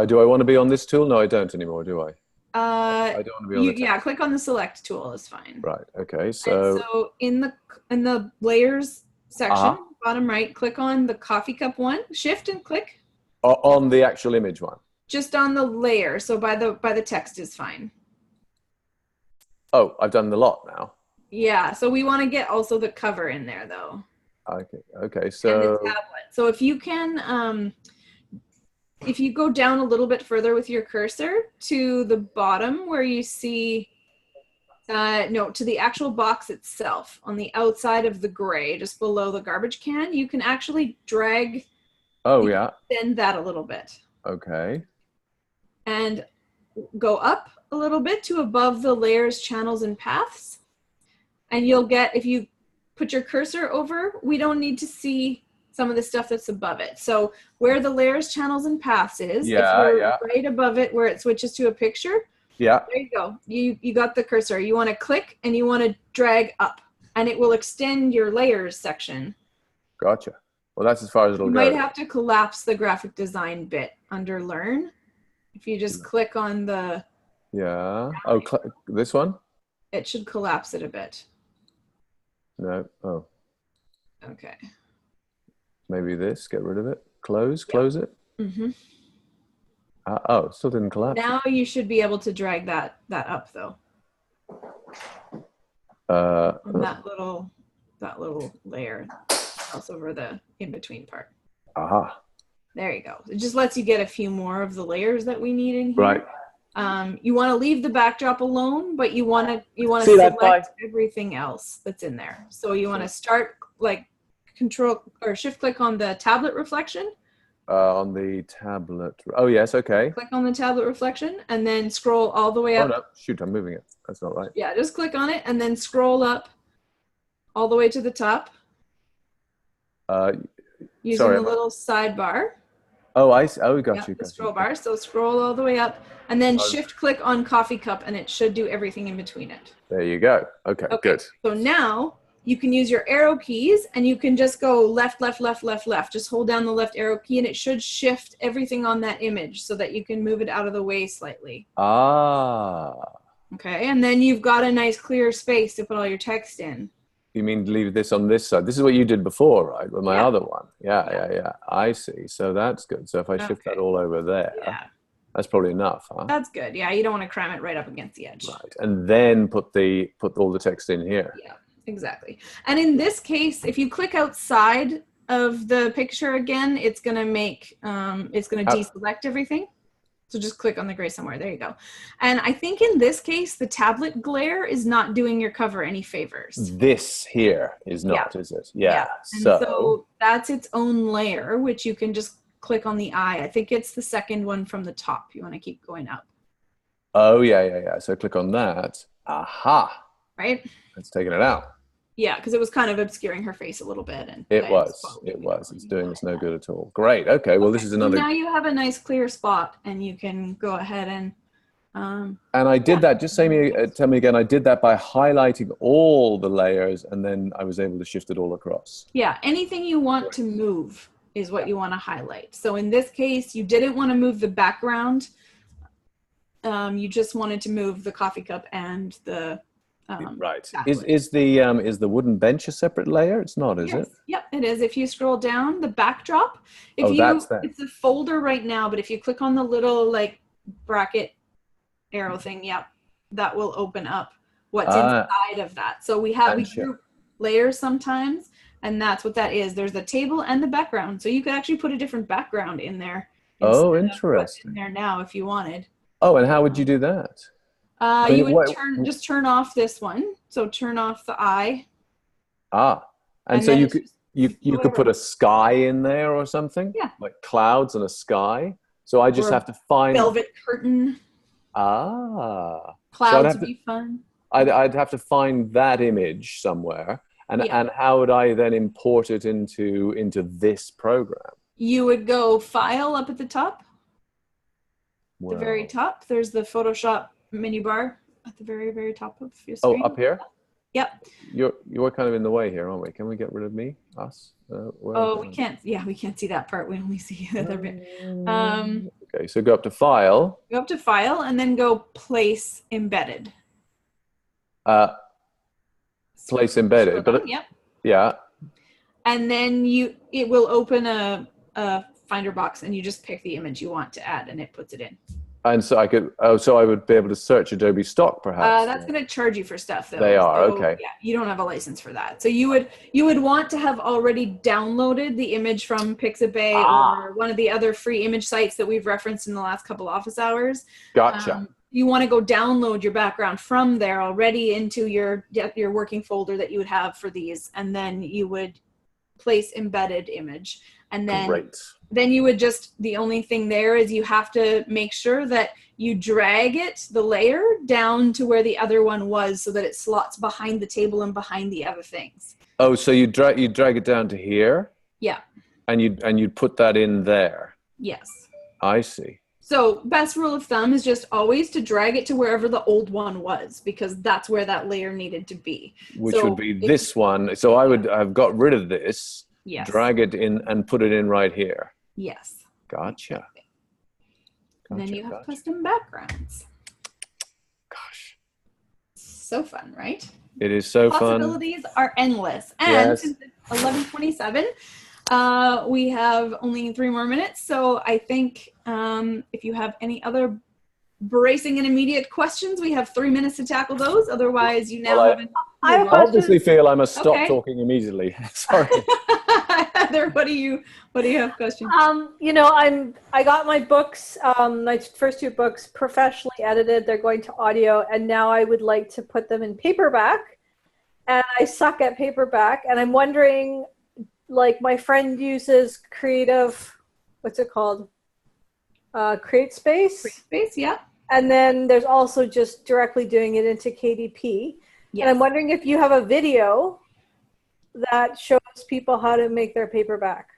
Do I want to be on this tool? No, I don't anymore, do I? I don't want to be on the yeah, click on the select tool is fine. Right. Okay. And so in the layers section, bottom right, click on the coffee cup one, shift and click. On the actual image one. Just on the layer, so by the text is fine. Oh, I've done the lot now. Yeah, so we want to get also the cover in there though. Okay. And So the tablet. So if you can, if you go down a little bit further with your cursor to the bottom where you see, no, to the actual box itself on the outside of the gray, just below the garbage can, you can actually drag. Oh yeah. Bend that a little bit. Okay. And go up a little bit to above the layers, channels, and paths. And you'll get, if you put your cursor over, we don't need to see some of the stuff that's above it. So where the layers, channels, and paths is, if you're right above it where it switches to a picture, there you go. You got the cursor. You want to click and you want to drag up, and it will extend your layers section. Gotcha. Well, that's as far as it'll go. You might have to collapse the graphic design bit under Learn. If you just click on the... Yeah. Oh, this one? It should collapse it a bit. No. Oh. Okay. Maybe this. Get rid of it. Close it. Oh, still didn't collapse. Now you should be able to drag that up though. That little layer else over the in-between part. Aha. There you go. It just lets you get a few more of the layers that we need in here. Right. You want to leave the backdrop alone, but you want to select everything else that's in there. So you want to start like Control or Shift click on the tablet reflection. On the tablet. Oh yes. Okay. Click on the tablet reflection and then scroll all the way up. Oh no! Shoot! I'm moving it. That's not right. Yeah, just click on it and then scroll up all the way to the top. Using the little sidebar. Oh, got you. The scroll bar. So scroll all the way up and then shift click on coffee cup and it should do everything in between it. There you go. Okay, good. So now you can use your arrow keys and you can just go left, left, left, left, left. Just hold down the left arrow key and it should shift everything on that image so that you can move it out of the way slightly. Ah. Okay, and then you've got a nice clear space to put all your text in. You mean leave this on this side? This is what you did before, right? With my other one. Yeah. I see. So that's good. So if I shift that all over there, that's probably enough, huh? That's good. Yeah, you don't want to cram it right up against the edge. Right. And then put all the text in here. Yeah, exactly. And in this case, if you click outside of the picture again, it's going to make, it's going to deselect everything. So just click on the gray somewhere. There you go. And I think in this case, the tablet glare is not doing your cover any favors. This here is not, is it? Yeah. And so that's its own layer, which you can just click on the eye. I think it's the second one from the top. You want to keep going up. Oh, yeah. So click on that. Aha. Right? It's taking it out. Yeah, because it was kind of obscuring her face a little bit. And It was. It's doing us no good at all. Great. Okay, well, this is another. So now you have a nice clear spot, and you can go ahead and. And I did that. Just tell me again. I did that by highlighting all the layers, and then I was able to shift it all across. Yeah, anything you want to move is what you want to highlight. So in this case, you didn't want to move the background. You just wanted to move the coffee cup and the. Right. Is the wooden bench a separate layer? It's not, is it? Yep, it is. If you scroll down, the backdrop. That's that. It's a folder right now, but if you click on the little like bracket arrow thing, that will open up what's inside of that. So we group layers sometimes, and that's what that is. There's the table and the background. So you could actually put a different background in there. Oh, interesting. In there now if you wanted. Oh, and how would you do that? You would turn off this one. So turn off the eye. And so you could put a sky in there or something? Yeah. Like clouds and a sky. So I just have to find velvet curtain. Clouds would be fun. I'd have to find that image somewhere. And how would I then import it into this program? You would go File up at the top. The very top. There's the Photoshop menu bar at the very, very top of your screen. Oh, up here? Yep. You're kind of in the way here, aren't we? Can we get rid of me? Us? We can't. Yeah, we can't see that part. We only see the other bit. Okay, so go up to File. Go up to File and then go Place Embedded. Place Embedded. Yep. Yeah. And then it will open a Finder box, and you just pick the image you want to add, and it puts it in. And so I would be able to search Adobe Stock, perhaps. That's going to charge you for stuff, though. They are, okay. Yeah, you don't have a license for that. So you would want to have already downloaded the image from Pixabay or one of the other free image sites that we've referenced in the last couple office hours. Gotcha. You want to go download your background from there already into your working folder that you would have for these, and then you would place embedded image, and then then you would the only thing there is you have to make sure that you drag the layer down to where the other one was, so that it slots behind the table and behind the other things. Oh, so you drag it down to here? Yeah. And you'd put that in there? Yes. I see. So best rule of thumb is just always to drag it to wherever the old one was, because that's where that layer needed to be. Which would be this one. So I've got rid of this, drag it in and put it in right here. Yes. Gotcha. And then you have custom backgrounds. Gosh. So fun, right? It is so fun. Possibilities are endless. And since it's 11:27, we have only 3 more minutes. So I think if you have any other bracing and immediate questions, we have 3 minutes to tackle those. Otherwise, you now have I obviously feel I must stop talking immediately. Sorry. Heather, what do you have questions? I got my books, my first 2 books professionally edited. They're going to audio, and now I would like to put them in paperback. And I suck at paperback, and I'm wondering, like, my friend uses Creative, what's it called? CreateSpace. CreateSpace, yeah. And then there's also just directly doing it into KDP. Yes. And I'm wondering if you have a video that shows people how to make their paperback.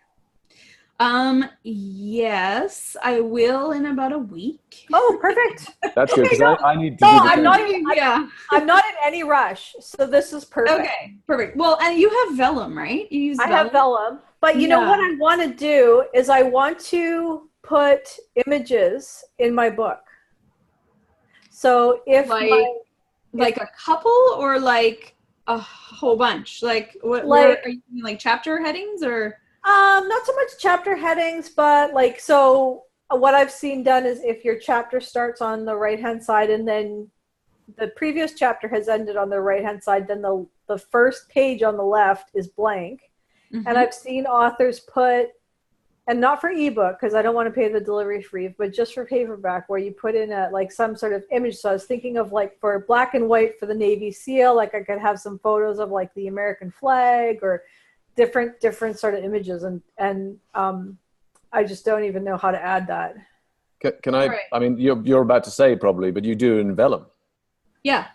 Yes, I will in about a week. Oh, perfect. That's good, because I need to I'm not in any rush, so this is perfect. Okay, perfect. Well, and you have Vellum, right? You use I have Vellum, but you know what I want to do is I want to put images in my book. So if like a couple or like a whole bunch, like what are you doing, like chapter headings or? Not so much chapter headings, but like, so what I've seen done is if your chapter starts on the right-hand side and then the previous chapter has ended on the right-hand side, then the first page on the left is blank. And I've seen authors put, and not for ebook because I don't want to pay the delivery fee, but just for paperback, where you put in a like some sort of image. So I was thinking of like for black and white for the Navy SEAL, like I could have some photos of like the American flag or different sort of images, and I just don't even know how to add that. Can I? Right. I mean, you're about to say probably, but you do it in vellum. Yeah,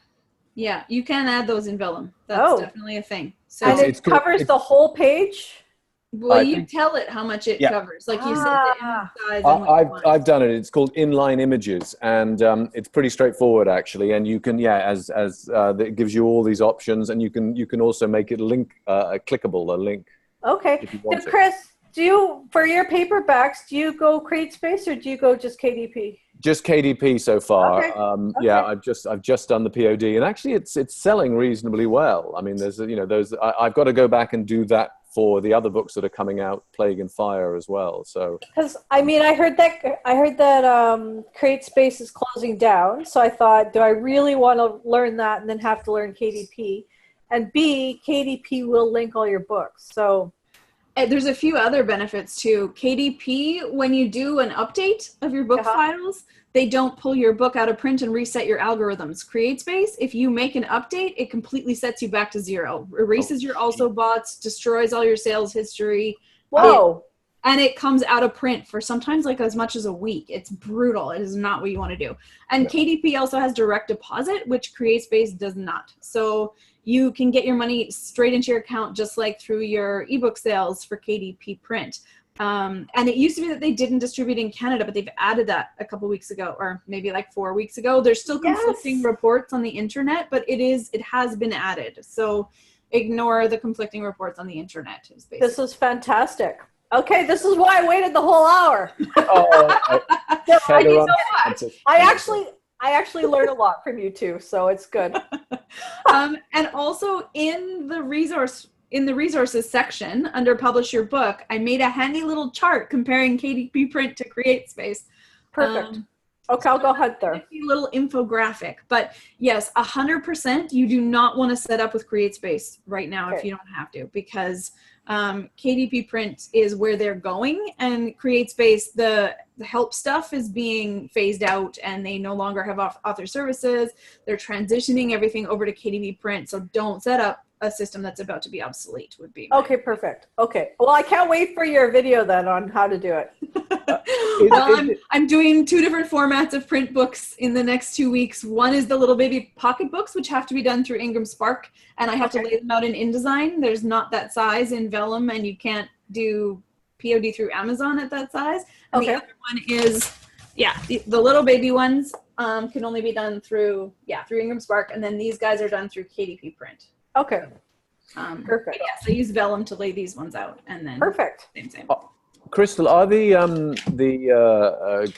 you can add those in vellum. That's definitely a thing. So And it covers the whole page. well, you tell it how much it covers, like you said, the image size. And what you want. I've done it. It's called inline images, and it's pretty straightforward actually. And you can, it gives you all these options, and you can also make it clickable, a link. Okay. If you want Now, Chris, for your paperbacks, do you go CreateSpace or do you go just KDP? Just KDP so far. Okay. Yeah, I've just done the POD, and actually it's selling reasonably well. I mean, there's I've got to go back and do that for the other books that are coming out, Plague and Fire as well. So because I mean, I heard that CreateSpace is closing down, so I thought, do I really want to learn that and then have to learn KDP? And B, KDP will link all your books. So there's a few other benefits too. KDP, when you do an update of your book files, they don't pull your book out of print and reset your algorithms. CreateSpace, if you make an update, it completely sets you back to zero. Erases your also bots, destroys all your sales history. Whoa. And it comes out of print for sometimes like as much as a week. It's brutal. It is not what you want to do. And KDP also has direct deposit, which CreateSpace does not. So you can get your money straight into your account just like through your ebook sales for KDP print. And it used to be that they didn't distribute in Canada, but they've added that a couple weeks ago, or maybe like 4 weeks ago. There's still conflicting reports on the internet, but it has been added. So ignore the conflicting reports on the internet. This is fantastic. Okay, this is why I waited the whole hour. I actually learned a lot from you too, so it's good. And also in the resources section under Publish Your Book, I made a handy little chart comparing KDP print to CreateSpace. Perfect. Okay, I'll go ahead there. A little infographic, but yes, 100%. You do not want to set up with CreateSpace right now if you don't have to, because KDP print is where they're going, and CreateSpace, the help stuff is being phased out, and they no longer have author services. They're transitioning everything over to KDP print, so don't set up a system that's about to be obsolete. Would be okay. Perfect. Okay. Well, I can't wait for your video then on how to do it. Well, I'm doing 2 different formats of print books in the next 2 weeks. One is the little baby pocket books, which have to be done through Ingram Spark, and I have to lay them out in InDesign. There's not that size in vellum, and you can't do POD through Amazon at that size. And the other one is, the little baby ones can only be done through Ingram Spark, and then these guys are done through KDP print. Okay. Perfect. Yes, I use vellum to lay these ones out, and then perfect. Same. Crystal, are the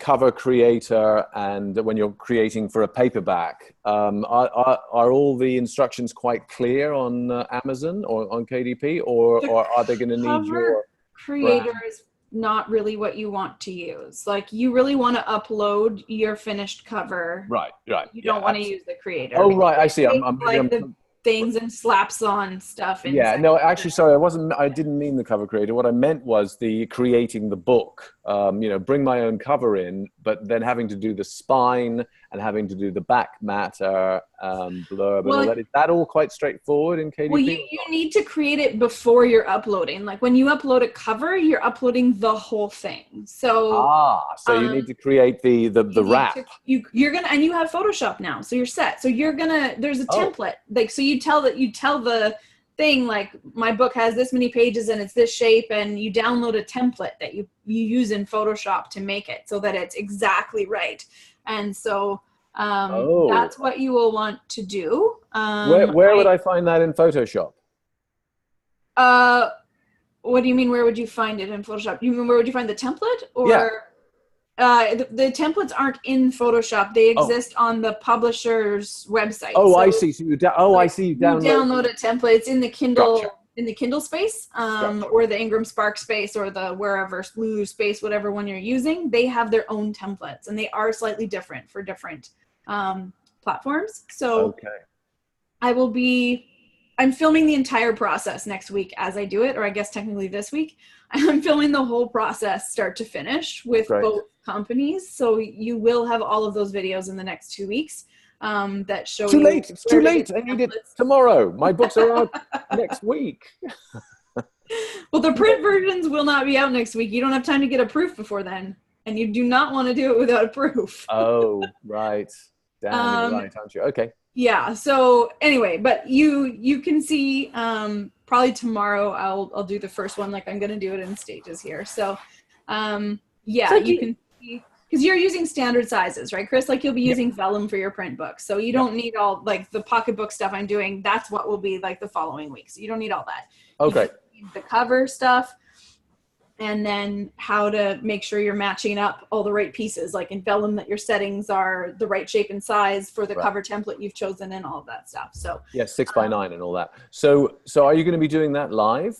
cover creator and when you're creating for a paperback, are all the instructions quite clear on Amazon or on KDP, or are they going to need your creator is not really what you want to use? Like, you really want to upload your finished cover. Right. You don't want to use the creator. Oh, right. I see. I'm things and slaps on stuff. No, actually, sorry, I didn't mean the cover creator. What I meant was the creating the book, bring my own cover in, but then having to do the spine and having to do the back matter, blurb and all that. Is that all quite straightforward in KDP? Well, you need to create it before you're uploading. Like, when you upload a cover, you're uploading the whole thing. So you need to create the wrap. You're gonna, and you have Photoshop now, so you're set. So there's a template. Like, so you tell the thing, like, my book has this many pages and it's this shape, and you download a template that you use in Photoshop to make it so that it's exactly right. And so that's what you will want to do. Where would I find that in Photoshop? What do you mean, where would you find it in Photoshop? You mean, where would you find the template? Or the templates aren't in Photoshop. They exist on the publisher's website. I see. So I see. You download a template. It's in the Kindle, in the Kindle space, or the Ingram Spark space, or the wherever Lulu space, whatever one you're using. They have their own templates, and they are slightly different for different platforms. So I will be I'm filming the entire process next week as I do it, or I guess technically this week. I'm filming the whole process start to finish with Great. both companies. So you will have all of those videos in the next 2 weeks that show Too you late. It's too where to late. get I need it templates. tomorrow. My books are out next week. Well, the print versions will not be out next week. You don't have time to get a proof before then. And you do not want to do it without a proof. Oh, right. Damn, you're right, aren't you? Okay. Yeah. So anyway, but you can see probably tomorrow I'll do the first one. Like I'm going to do it in stages here. So yeah, So you can see, because you're using standard sizes, right, Chris? Like you'll be Yep. using vellum for your print books. So you don't need all like the pocketbook stuff I'm doing. That's what will be like the following week. So you don't need all that. Okay. You need the cover stuff. And then how to make sure you're matching up all the right pieces, like in vellum, that your settings are the right shape and size for the Right. cover template you've chosen and all of that stuff. So, Yeah, 6x9 and all that. So are you going to be doing that live?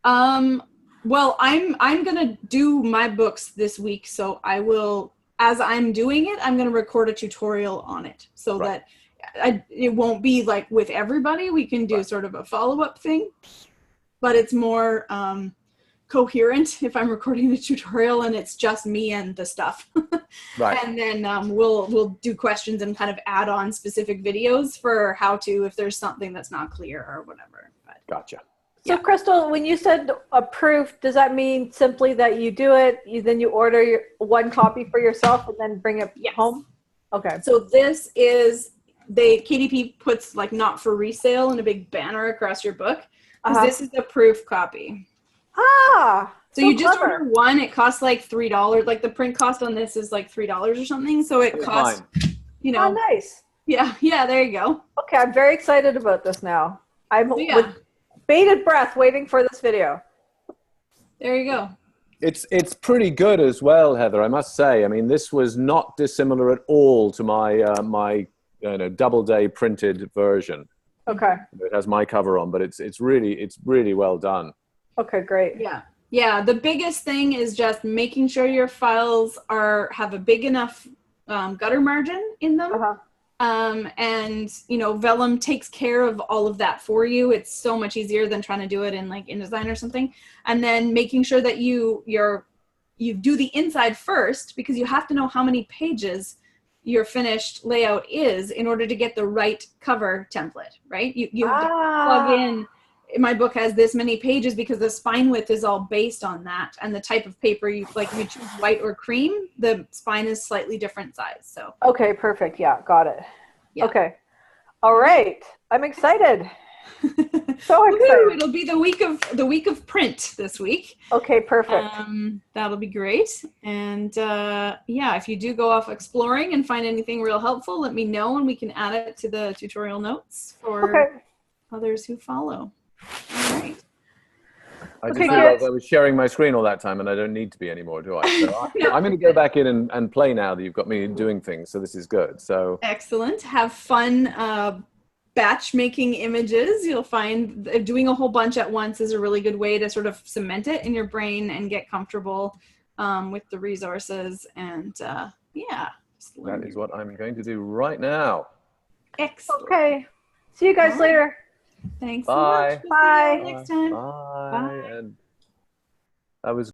well, I'm going to do my books this week. So I will, as I'm doing it, I'm going to record a tutorial on it so Right. that it won't be like with everybody. We can do Right. sort of a follow-up thing, but it's more, coherent if I'm recording the tutorial and it's just me and the stuff. Right. And then we'll do questions and kind of add on specific videos for how to, if there's something that's not clear or whatever. But Gotcha. So Yeah. Crystal, when you said a proof, does that mean simply that you do it, then you order one copy for yourself and then bring it Yes. home? Okay. so this is, KDP puts like not for resale in a big banner across your book, because Uh-huh. this is a proof copy. Ah, So you just clever. order one, it costs like $3. Like the print cost on this is like $3 or something. So it Look at costs, mine. you Oh, know, nice. yeah, there you go. Okay, I'm very excited about this now. I'm So, yeah, with bated breath waiting for this video. there you go. It's pretty good as well, Heather, I must say. I mean, this was not dissimilar at all to my my double day printed version. Okay. It has my cover on, but it's really well done. Okay, great. Yeah. The biggest thing is just making sure your files have a big enough gutter margin in them. Uh-huh. And vellum takes care of all of that for you. It's so much easier than trying to do it in like InDesign or something. And then making sure that you do the inside first, because you have to know how many pages your finished layout is in order to get the right cover template, right? You have to plug in, my book has this many pages because the spine width is all based on that, and the type of paper you choose white or cream, the spine is slightly different size. So Okay, perfect. Yeah, got it. Yeah. Okay. All right. I'm excited. So Woohoo, excited. it'll be the week of print this week. Okay, perfect. That'll be great. And yeah, if you do go off exploring and find anything real helpful, let me know and we can add it to the tutorial notes for Okay. others who follow. All right. I just Okay, realized good. I was sharing my screen all that time, and I don't need to be anymore, do I? So I'm going to go back in and play now that you've got me doing things, so this is good. So Excellent. Have fun batch making images. You'll find doing a whole bunch at once is a really good way to sort of cement it in your brain and get comfortable with the resources. And yeah. just that learn is your- what I'm going to do right now. Excellent. Okay. See you guys All right. later. Thanks Bye. so much. We'll see you Bye. next time. Bye. Bye. And that was